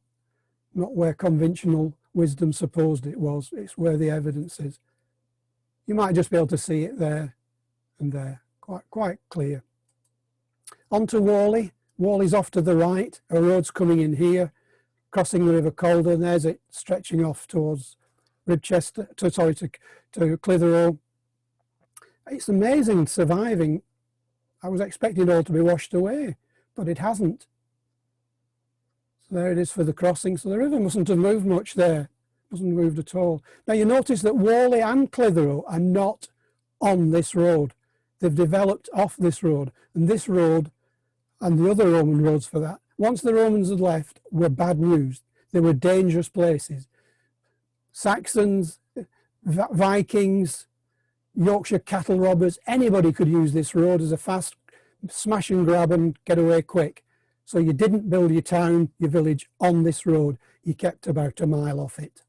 [SPEAKER 1] where conventional wisdom supposed it was. It's where the evidence is. You might just be able to see it there and there, quite clear. On to Whalley. Whaley's off to the right, a road's coming in here, crossing the River Calder, and there's it stretching off towards Richest, to Clitheroe. It's amazing surviving. I was expecting it all to be washed away, but it hasn't. So there it is for the crossing. So the river mustn't have moved much there. Hasn't moved at all. Now you notice that Whaley and Clitheroe are not on this road. They've developed off this road, and this road and the other Roman roads for that, once the Romans had left, were bad news. They were dangerous places. Saxons, Vikings, Yorkshire cattle robbers, anybody could use this road as a fast smash and grab and get away quick. So you didn't build your town, your village on this road. You kept about a mile off it.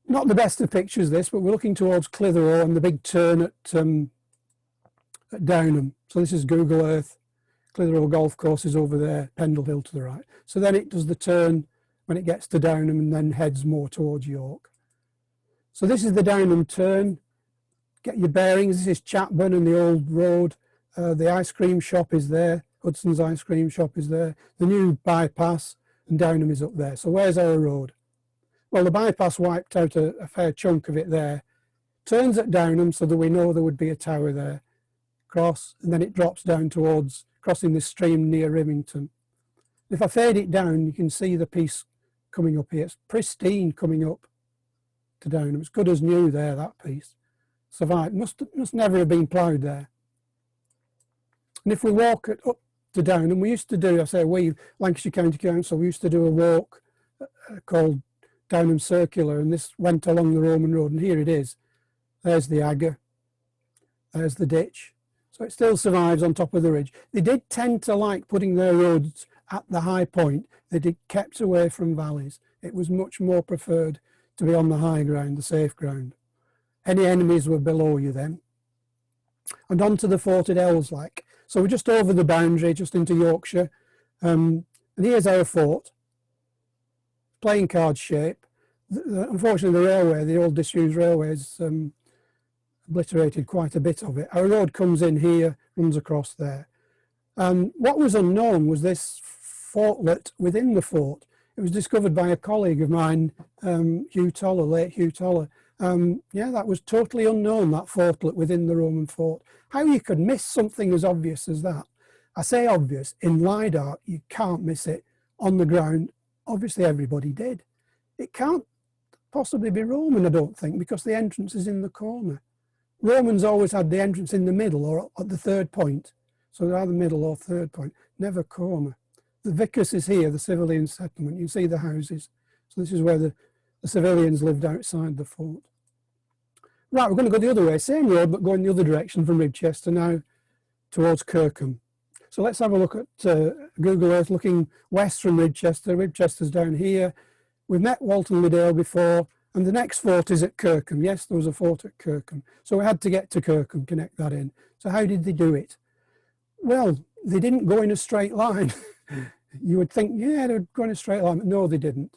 [SPEAKER 1] Not the best of pictures this, but we're looking towards Clitheroe and the big turn at Downham. So this is Google Earth. Clitheroe Golf Course is over there, Pendle Hill to the right. So then it does the turn when it gets to Downham and then heads more towards York. So this is the Downham turn. Get your bearings. This is Chatburn and the old road. The ice cream shop is there. Hudson's ice cream shop is there. The new bypass, and Downham is up there. So where's our road? Well, the bypass wiped out a fair chunk of it there. Turns at Downham so that we know there would be a tower there. Cross, and then it drops down towards crossing this stream near Rivington. If I fade it down, you can see the piece coming up here. It's pristine coming up to Downham. It's good as new there, that piece. Survived. Must never have been ploughed there. And if we walk up to Downham, we used to do, I say we, Lancashire County Council, we used to do a walk called Downham Circular, and this went along the Roman road, and here it is. There's the agger, there's the ditch. So it still survives on top of the ridge. They did tend to like putting their roads at the high point. They did kept away from valleys. It was much more preferred to be on the high ground, the safe ground. Any enemies were below you then. And on to the fort at Elslake. So we're just over the boundary, just into Yorkshire. And here's our fort, playing card shape. Unfortunately, the railway, the old disused railways, obliterated quite a bit of it. Our road comes in here, runs across there. What was unknown was this fortlet within the fort. It was discovered by a colleague of mine, Hugh Toller, late Hugh Toller. Yeah, that was totally unknown, that fortlet within the Roman fort. How you could miss something as obvious as that. I say obvious, in LiDAR, you can't miss it. On the ground, obviously everybody did. It can't possibly be Roman, I don't think, because the entrance is in the corner. Romans always had the entrance in the middle or at the third point. So they're either middle or third point, never corner. The Vicus is here, the civilian settlement. You see the houses. So this is where the civilians lived outside the fort. Right, we're going to go the other way, same road, but going the other direction from Richest now towards Kirkham. So let's have a look at Google Earth, looking west from Richester. Richester's down here. We've met Walton-le-Dale before, and the next fort is at Kirkham. Yes, there was a fort at Kirkham. So we had to get to Kirkham, connect that in. So how did they do it? Well, they didn't go in a straight line. You would think, yeah, they'd go in a straight line, but no, they didn't.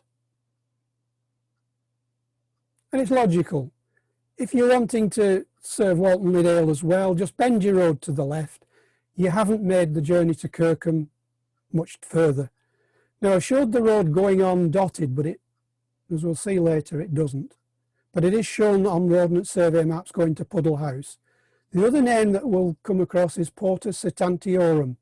[SPEAKER 1] And it's logical. If you're wanting to serve Walton-le-Dale as well, just bend your road to the left. You haven't made the journey to Kirkham much further. Now, I showed the road going on dotted, but it, as we'll see later, it doesn't. But it is shown on the Ordnance Survey maps going to Puddle House. The other name that we'll come across is Portus Setantiorum.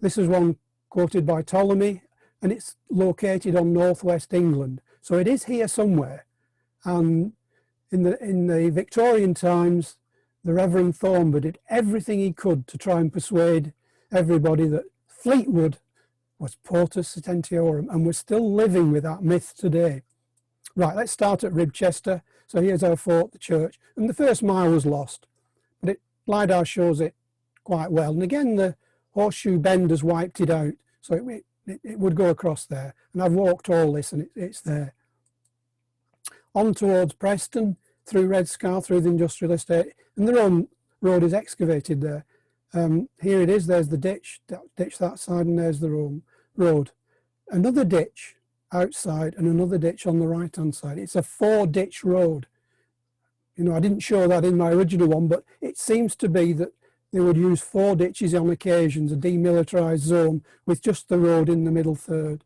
[SPEAKER 1] This is one quoted by Ptolemy, and it's located on northwest England. So it is here somewhere. And in the Victorian times, the Reverend Thornbury did everything he could to try and persuade everybody that Fleetwood was Portus Setantiorum, and we're still living with that myth today. Right, let's start at Ribchester. So here's our fort, the church, and the first mile was lost, but LiDAR shows it quite well. And again, the horseshoe bend has wiped it out, so it would go across there. And I've walked all this, and it's there. On towards Preston, through Red Scar, through the industrial estate, and the road is excavated there. Here it is, there's the ditch that side, and there's the road. Another ditch outside and another ditch on the right hand side. It's a 4-ditch road. You know, I didn't show that in my original one, but it seems to be that They would use 4 ditches on occasions, a demilitarised zone with just the road in the middle third.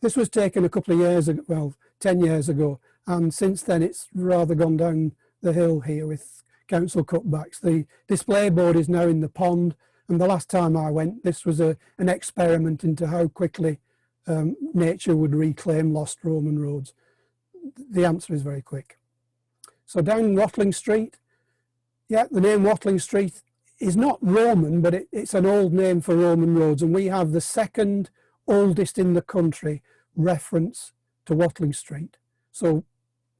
[SPEAKER 1] This was taken a couple of years ago, well, 10 years ago, and since then it's rather gone down the hill here with council cutbacks. The display board is now in the pond, and the last time I went, this was an experiment into how quickly nature would reclaim lost Roman roads. The answer is very quick. So down Watling Street, yeah, the name Watling Street is not Roman, but it's an old name for Roman roads, and we have the second oldest in the country reference to Watling Street. So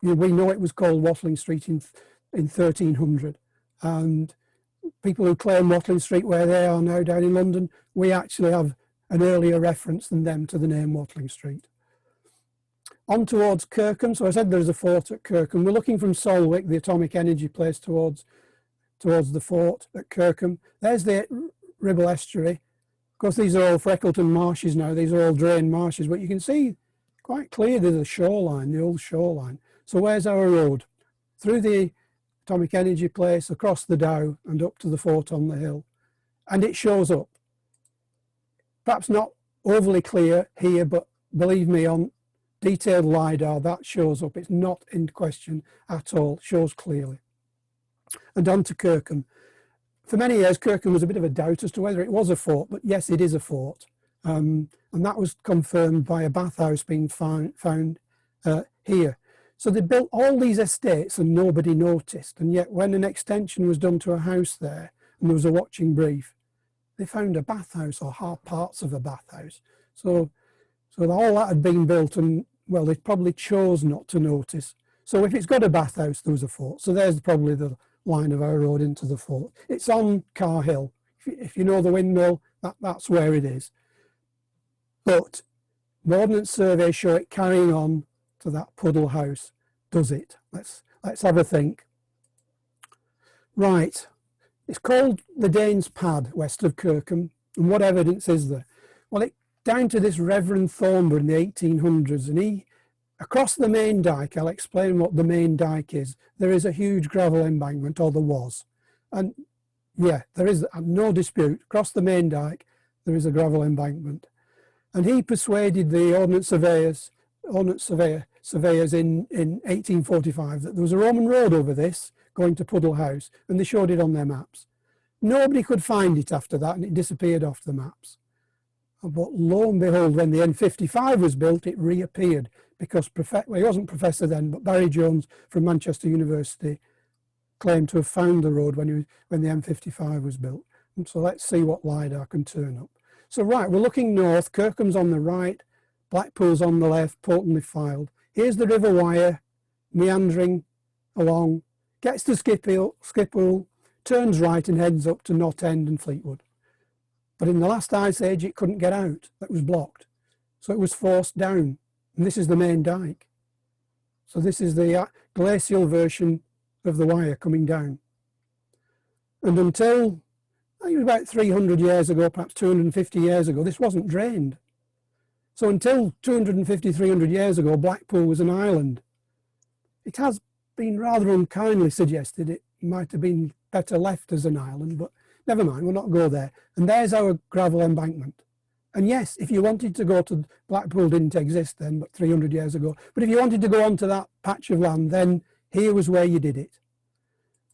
[SPEAKER 1] we know it was called Watling Street in 1300, and people who claim Watling Street where they are now down in London, we actually have an earlier reference than them to the name Watling Street. On towards Kirkham, so I said there's a fort at Kirkham. We're looking from Solwick, the atomic energy place, towards the fort at Kirkham. There's the Ribble estuary. Of course, these are all Freckleton marshes now. These are all drained marshes, but you can see quite clearly the shoreline, the old shoreline. So where's our road? Through the atomic energy place, across the Dow and up to the fort on the hill. And it shows up. Perhaps not overly clear here, but believe me, on detailed LiDAR, that shows up. It's not in question at all, it shows clearly. And on to Kirkham. For many years, Kirkham was a bit of a doubt as to whether it was a fort, but yes, it is a fort. And that was confirmed by a bathhouse being found here. So they built all these estates and nobody noticed. And yet when an extension was done to a house there and there was a watching brief, they found a bathhouse or half parts of a bathhouse. So all that had been built, and well, they probably chose not to notice. So if it's got a bathhouse, there was a fort. So there's probably the line of our road into the fort. It's on Car Hill. If you know the windmill, that's where it is. But the Ordnance Survey show it carrying on to that puddle house. Does it? Let's have a think. Right. It's called the Danes Pad, west of Kirkham. And what evidence is there? Well, it down to this Reverend Thornburn in the 1800s, and he, across the main dyke, I'll explain what the main dyke is, there is a huge gravel embankment, or there was. And yeah, there is no dispute, across the main dyke, there is a gravel embankment. And he persuaded the ordnance surveyors in 1845 that there was a Roman road over this going to Puddle House, and they showed it on their maps. Nobody could find it after that, and it disappeared off the maps. But lo and behold, when the N55 was built, it reappeared because, well, he wasn't professor then, but Barry Jones from Manchester University claimed to have found the road when the M55 was built. And so let's see what LiDAR can turn up. So right, we're looking north, Kirkham's on the right, Blackpool's on the left, Portland filed. Here's the River Wyre, meandering along, gets to Skippool, turns right and heads up to Knott End and Fleetwood. But in the last ice age, it couldn't get out. That was blocked. So it was forced down. And this is the main dyke. So this is the glacial version of the Wyre coming down. And until, I think it was about 300 years ago, perhaps 250 years ago, this wasn't drained. So until 250, 300 years ago, Blackpool was an island. It has been rather unkindly suggested it might have been better left as an island, but never mind, we'll not go there. And there's our gravel embankment. And yes, if you wanted to go to, Blackpool didn't exist then, but 300 years ago. But if you wanted to go onto that patch of land, then here was where you did it.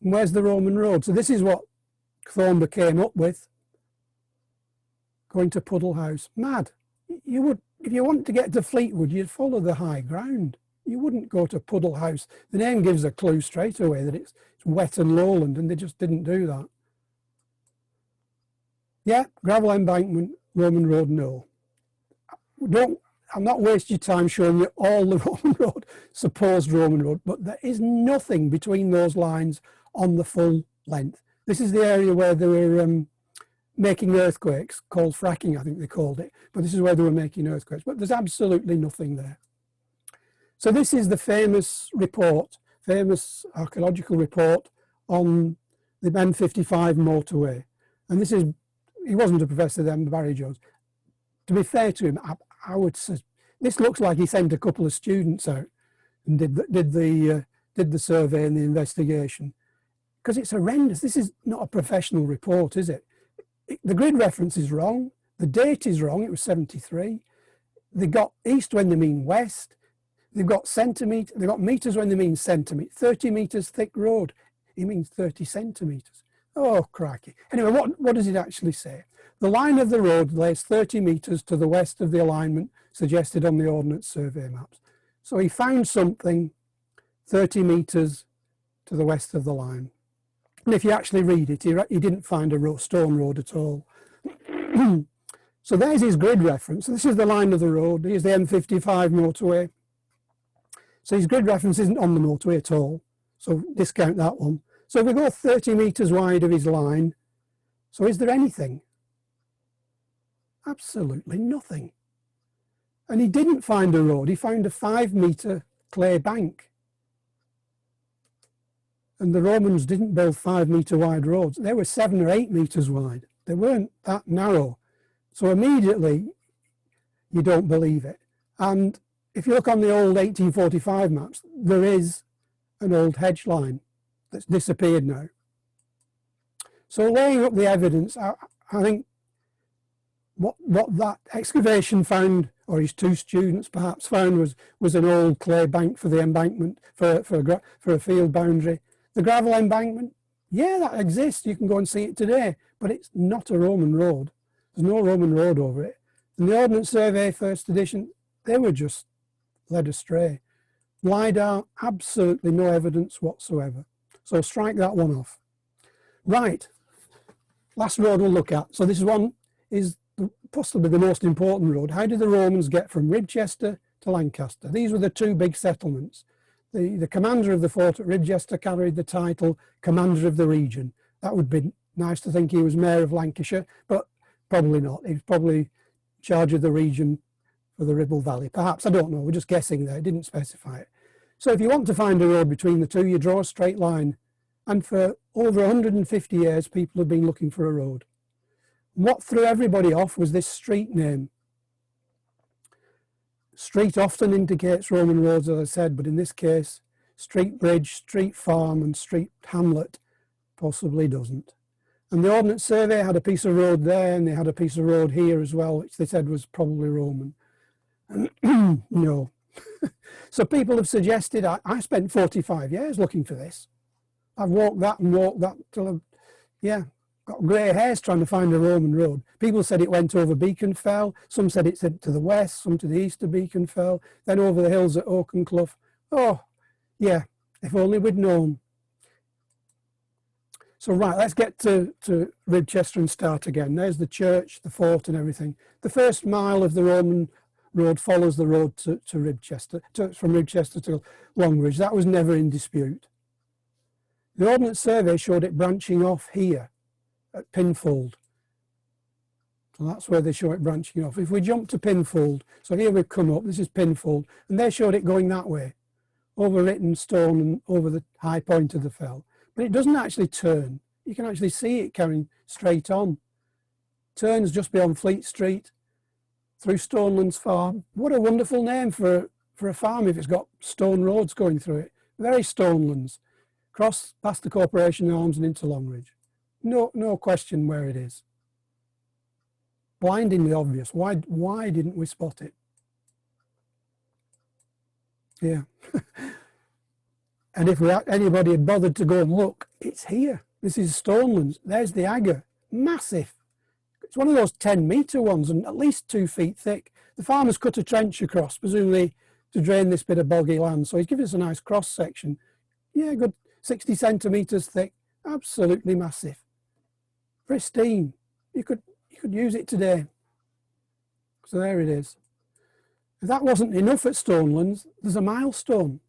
[SPEAKER 1] And where's the Roman road? So this is what Thornburn came up with. Going to Puddle House. Mad. You would, if you wanted to get to Fleetwood, you'd follow the high ground. You wouldn't go to Puddle House. The name gives a clue straight away that it's wet and lowland, and they just didn't do that. Yeah, gravel embankment, Roman road, no. I'll not waste your time showing you all the Roman road, supposed Roman road, but there is nothing between those lines on the full length. This is the area where they were making earthquakes, called fracking, I think they called it, but this is where they were making earthquakes, but there's absolutely nothing there. So this is the famous report, famous archaeological report on the M55 motorway. And this is, he wasn't a professor then, Barry Jones. To be fair to him, I would say, this looks like he sent a couple of students out and did the survey and the investigation. because it's horrendous. This is not a professional report, is it? The grid reference is wrong. The date is wrong. It was 73. They got east when they mean west. They've got centimetre. They've got meters when they mean centimetre. 30 metres thick road. It means 30 centimetres. Oh, crikey. Anyway, what does it actually say? The line of the road lays 30 metres to the west of the alignment suggested on the Ordnance Survey maps. So he found something 30 metres to the west of the line. And if you actually read it, he didn't find a stone road at all. So there's his grid reference. This is the line of the road. Here's the M55 motorway. So his grid reference isn't on the motorway at all. So discount that one. So if we go 30 metres wide of his line, so is there anything? Absolutely nothing. And he didn't find a road. He found a 5-metre clay bank. And the Romans didn't build 5-metre wide roads. They were 7 or 8 metres wide. They weren't that narrow. So immediately, you don't believe it. And if you look on the old 1845 maps, there is an old hedge line that's disappeared now. So laying up the evidence, I think what that excavation found, or his two students perhaps found, was an old clay bank for the embankment, for a field boundary. The gravel embankment, yeah, that exists. You can go and see it today, but it's not a Roman road. There's no Roman road over it. And the Ordnance Survey, first edition, they were just led astray. LiDAR, absolutely no evidence whatsoever. So strike that one off. Right, last road we'll look at. So this one is possibly the most important road. How did the Romans get from Richester to Lancaster? These were the two big settlements. The commander of the fort at Richester carried the title Commander of the Region. That would be nice to think he was Mayor of Lancashire, but probably not. He was probably in charge of the region for the Ribble Valley. Perhaps, I don't know, we're just guessing there, it didn't specify it. So if you want to find a road between the two, you draw a straight line. And for over 150 years, people have been looking for a road. What threw everybody off was this street name. Street often indicates Roman roads, as I said, but in this case, street bridge, street farm, and street hamlet possibly doesn't. And the Ordnance Survey had a piece of road there, and they had a piece of road here as well, which they said was probably Roman. And no. So people have suggested, I spent 45 years looking for this. I've walked that and walked that till I've, got grey hairs trying to find a Roman road. People said it went over Beacon Fell. Some said it went to the west, some to the east of Beacon Fell, then over the hills at Oakenclough. Oh, yeah, if only we'd known. So right, let's get to Richester and start again. There's the church, the fort and everything. The first mile of the Roman road follows the road to Richester, from Richester to Longridge. That was never in dispute. The Ordnance Survey showed it branching off here at Pinfold. So that's where they show it branching off. If we jump to Pinfold, so here we've come up, this is Pinfold, and they showed it going that way, over Written Stone and over the high point of the fell. But it doesn't actually turn. You can actually see it carrying straight on. Turns just beyond Fleet Street, through Stonelands Farm. What a wonderful name for a farm if it's got stone roads going through it. Very Stonelands. Cross past the Corporation Arms and into Longridge. No question where it is. Blindingly obvious. Why didn't we spot it? Yeah. And if anybody had bothered to go and look, it's here. This is Stonelands. There's the agger. Massive. It's one of those 10-metre ones and at least 2 feet thick. The farmer's cut a trench across, presumably to drain this bit of boggy land. So he's given us a nice cross section. Yeah, good 60 centimetres thick. Absolutely massive. Pristine. You could use it today. So there it is. If that wasn't enough at Stonelands, there's a milestone.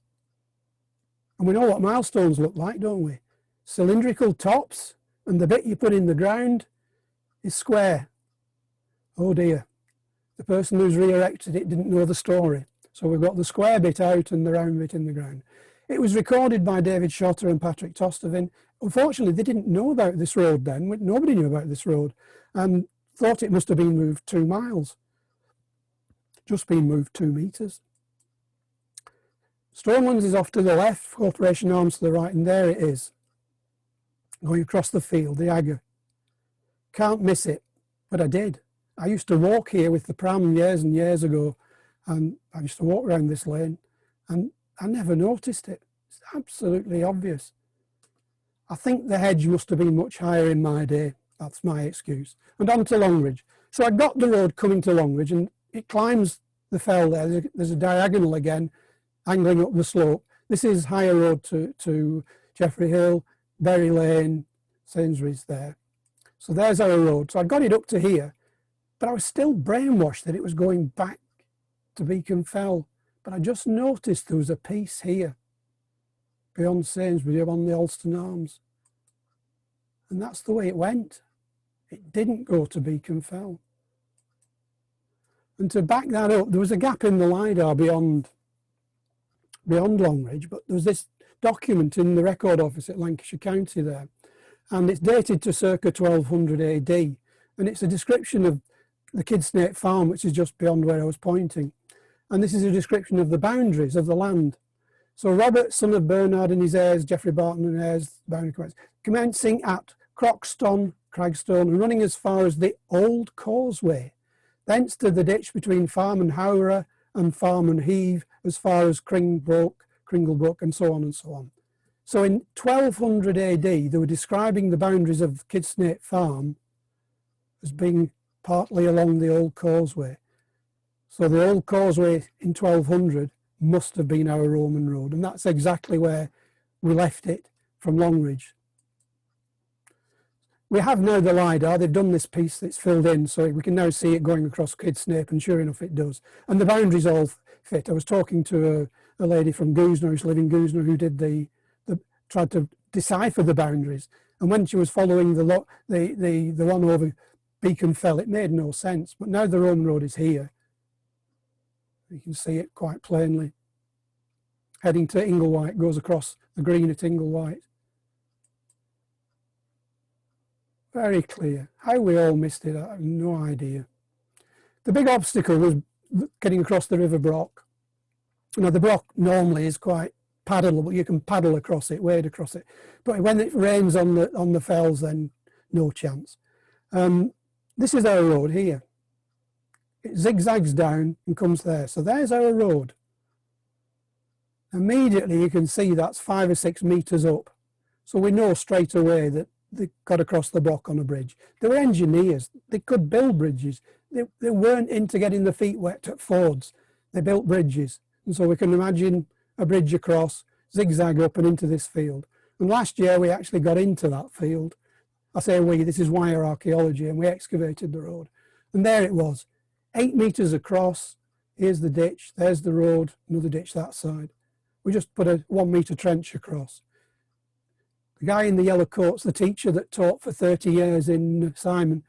[SPEAKER 1] And we know what milestones look like, don't we? Cylindrical tops, and the bit you put in the ground is square. Oh dear. The person who's re-erected it didn't know the story. So we've got the square bit out and the round bit in the ground. It was recorded by David Shotter and Patrick Tostervin. Unfortunately, they didn't know about this road then. Nobody knew about this road and thought it must have been moved 2 miles. Just been moved 2 metres. Stonelands is off to the left, Corporation Arms to the right, and there it is. going across the field, the agger. Can't miss it, but I did. I used to walk here with the pram years and years ago, and I used to walk around this lane, and I never noticed it. It's absolutely obvious. I think the hedge must have been much higher in my day. That's my excuse. And on to Longridge. So I got the road coming to Longridge, and it climbs the fell there. There's a diagonal again, angling up the slope. This is higher road to Jeffrey Hill, Berry Lane, Sainsbury's there. So there's our road. So I got it up to here, but I was still brainwashed that it was going back to Beacon Fell. But I just noticed there was a piece here, beyond Sainsbury's, beyond the Alston Arms. And that's the way it went. It didn't go to Beacon Fell. And to back that up, there was a gap in the LiDAR beyond Longridge, but there was this document in the record office at Lancashire County there, and it's dated to circa 1200 AD, and it's a description of the Kidsnake Farm, which is just beyond where I was pointing. And this is a description of the boundaries of the land. So Robert, son of Bernard and his heirs, Geoffrey Barton and heirs, boundary commencing at Croxton, Cragstone, and running as far as the Old Causeway, thence to the ditch between Farm and Howrah and Farm and Heave, as far as Cringlebrook, and so on and so on. So in 1200 AD, they were describing the boundaries of Kidsnake Farm as being partly along the Old Causeway. So the Old Causeway in 1200 must have been our Roman road, and that's exactly where we left it from Longridge. We have now the LiDAR. They've done this piece that's filled in, so we can now see it going across Kidsnake, and sure enough it does. And the boundaries all fit. I was talking to a lady from Goosner, who's living in Goosner, who did tried to decipher the boundaries. And when she was following the one over Beacon Fell, it made no sense. But now the Roman road is here. You can see it quite plainly. Heading to Inglewhite, goes across the green at Inglewhite. Very clear. How we all missed it, I have no idea. The big obstacle was getting across the River Brock. Now the Brock normally is quite paddleable. You can paddle across it, wade across it. But when it rains on the fells, then no chance. This is our road here. It zigzags down and comes there. So there's our road. Immediately you can see that's 5 or 6 metres up. So we know straight away that they got across the Brock on a bridge. They were engineers. They could build bridges. They weren't into getting their feet wet at fords. They built bridges. And so we can imagine a bridge across, zigzag up and into this field. And last year we actually got into that field. I say we, this is wire archaeology, and we excavated the road. And there it was, 8 metres across. Here's the ditch, there's the road, another ditch that side. We just put a 1 metre trench across. The guy in the yellow coat's the teacher that taught for 30 years in Simon,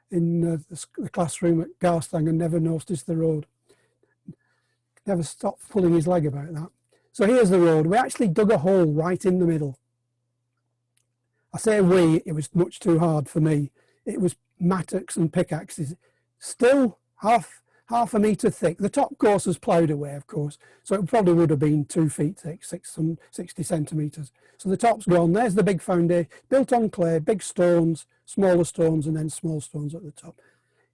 [SPEAKER 1] in the classroom at Garstang, and never noticed the road. Never stopped pulling his leg about that. So here's the road. We actually dug a hole right in the middle. I say we, it was much too hard for me. It was mattocks and pickaxes, still half a metre thick. The top course was ploughed away, of course, so it probably would have been 2 feet thick, 60 centimetres. So the top's gone. There's the big foundation, built on clay, big stones, smaller stones, and then small stones at the top.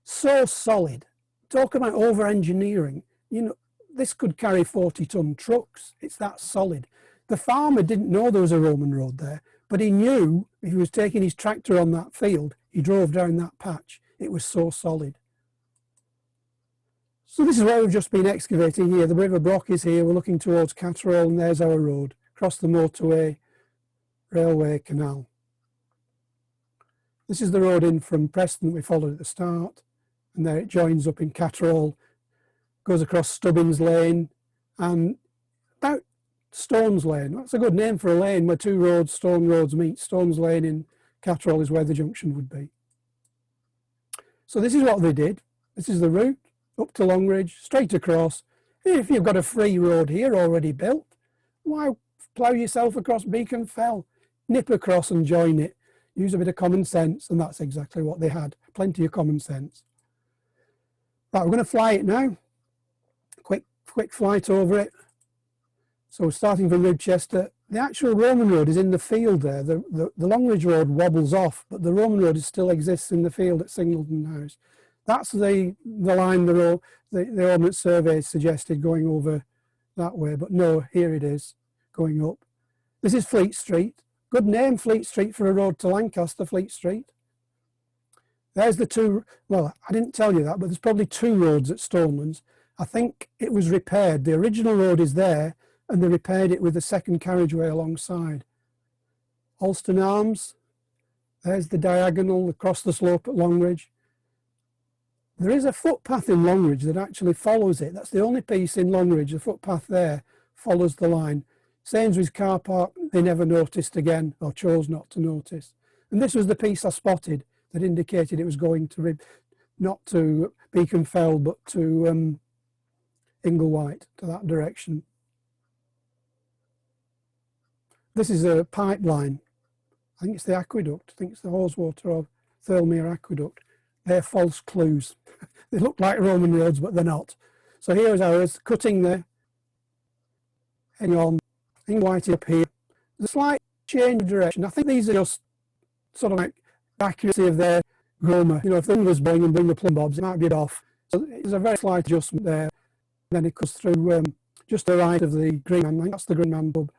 [SPEAKER 1] So solid. Talk about over-engineering. You know, this could carry 40-ton trucks. It's that solid. The farmer didn't know there was a Roman road there, but he knew if he was taking his tractor on that field, he drove down that patch. It was so solid. So this is where we've just been excavating here. The River Brock is here. We're looking towards Catterall, and there's our road. Across the motorway, railway, canal. This is the road in from Preston we followed at the start, and there it joins up in Catterall, goes across Stubbins Lane, and about Stones Lane. That's a good name for a lane where 2 roads, stone roads meet. Stones Lane in Catterall is where the junction would be. So this is what they did. This is the route up to Longridge, straight across. If you've got a free road here already built, why plough yourself across Beacon Fell? Nip across and join it. Use a bit of common sense, and that's exactly what they had. Plenty of common sense. Right, we're going to fly it now. Quick flight over it. So starting from Richest, The actual Roman road is in the field there. The Longridge road wobbles off, but the Roman road still exists in the field at Singleton House. That's the line the Ordnance Survey suggested going over that way, but no, here it is going up. This is Fleet Street. Good name, Fleet Street, for a road to Lancaster, Fleet Street. There's the two, well, I didn't tell you that, but there's probably two roads at Stonelands. I think it was repaired. The original road is there, and they repaired it with a second carriageway alongside. Alston Arms, there's the diagonal across the slope at Longridge. There is a footpath in Longridge that actually follows it. That's the only piece in Longridge. The footpath there follows the line. Sainsbury's car park, they never noticed again, or chose not to notice. And this was the piece I spotted that indicated it was going to, not to Beacon Fell, but to Inglewhite, to that direction. This is a pipeline. I think it's the aqueduct. I think it's the Haweswater or Thirlmere aqueduct. They're false clues. They look like Roman roads, but they're not. So here's ours, cutting there. Hang on, Inglewhite up here. There's a slight change of direction. I think these are just sort of like accuracy of their Groma. You know, if the wind was blowing and bring the plumb bobs, it might be off. So there's a very slight adjustment there. Then it goes through just the right of the Green Man. I think that's the Green Man pub.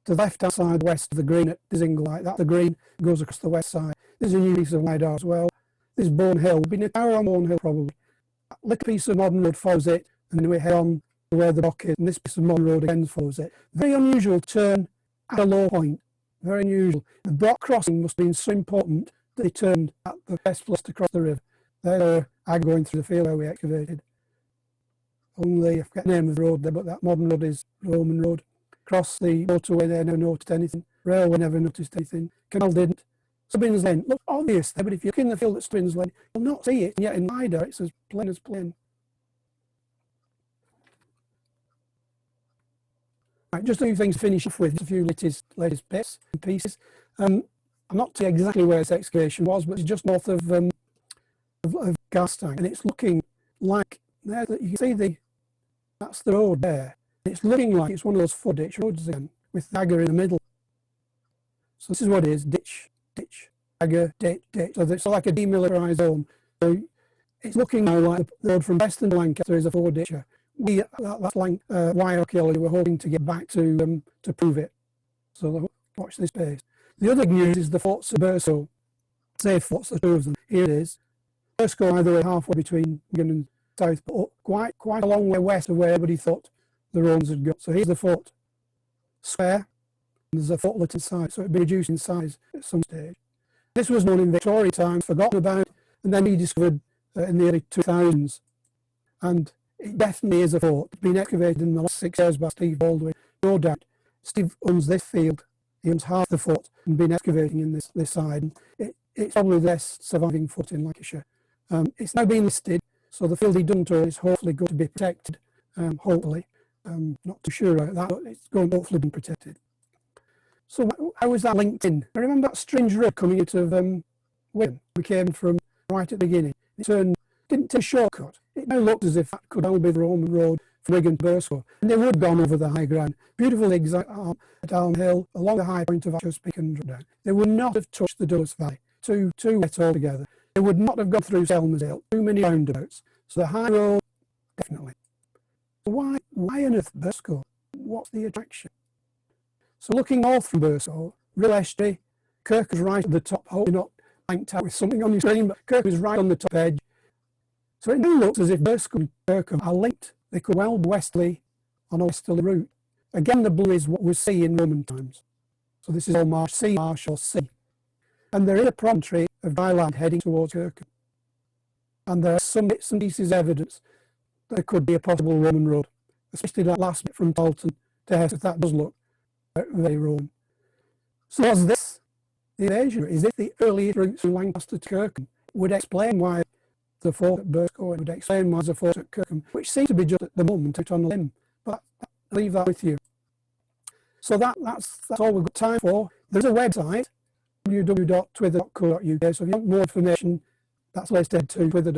[SPEAKER 1] To the left-hand side, west of the Green at Inglewhite. That's the Green, goes across the west side. There's a new piece of LiDar as well. This is Bone Hill. Been a tower on Bone Hill probably. That little piece of modern road follows it, and then we head on to where the dock is, and this piece of modern road again follows it. Very unusual turn at a low point. Very unusual. The Brock crossing must have been so important that they turned at the best place to cross the river. There, I'm going through the field where we excavated. Only, I forget the name of the road there, but that modern road is Roman Road. Across the motorway, they never noticed anything. Railway never noticed anything. Canal didn't. Stubbins Lane, look obvious there, but if you look in the field at Stubbins Lane, you'll not see it, and yet in LiDAR it's as plain as plain. Right, just a few things to finish off with, just a few latest bits and pieces. I'm not saying exactly where this excavation was, but it's just north of Gas Tank, and it's looking like, there, you can see that's the road there. It's looking like it's one of those foot ditch roads again, with the agger in the middle. So this is what it is, ditch, agger, ditch. So it's like a demilitarised zone. So it's looking now like the road from Western to Lancaster is a four ditcher. That's like why archaeology we're hoping to get back to prove it. So watch this space. The other news is the forts of Burso. Say forts, the two of them. Here it is. Burso either way halfway between Wigan and South, but quite a long way west of where everybody thought the Romans had got. So here's the fort square. And there's a fortlet inside, so it'd be reduced in size at some stage. This was known in Victorian times, forgotten about, and then rediscovered in the early 2000s. And it definitely is a fort. It's been excavated in the last 6 years by Steve Baldwin, no doubt. Steve owns this field. He owns half the fort and been excavating in this side. And it's probably the best surviving fort in Lancashire. It's now been listed, so the field he done to it is hopefully going to be protected. Hopefully, not too sure about that, but it's going to hopefully be protected. So how was that linked in? I remember that strange road coming out of Wigan. We came from right at the beginning. It didn't take a shortcut. It now looked as if that could all be the Roman road from Wigan to Burso. And they would have gone over the high ground. Beautiful exact at Alm Hill, along the high point of Ashurst Peak and down. They would not have touched the Douglas Valley. Too wet altogether. They would not have gone through Selmersdale. Too many roundabouts. So the high road, definitely. So why on earth Burso? What's the attraction? So looking north from Burso, real estuary, Kirk is right at the top. I hope you're not blanked out with something on your screen, but Kirk is right on the top edge. So it now looks as if Burso and Kirkham are linked. They could well be westerly on a westerly route. Again, the blue is what we see in Roman times. So this is all marsh or sea. And there is a promontory of dry land heading towards Kirkham. And there are some bits and pieces of evidence that there could be a possible Roman road, especially that last bit from Barton to Hesse. That does look very Roman. So was this the invasion? Is it the earliest routes from Lancaster to Kirkham? It would explain why the fort at Burso, it would explain why there's a fort at Kirkham, which seems to be just at the moment out on a limb. But I'll leave that with you. So that's all we've got time for. There's a website, www.twither.co.uk. So if you want more information, that's where it's head to, twither.co.uk.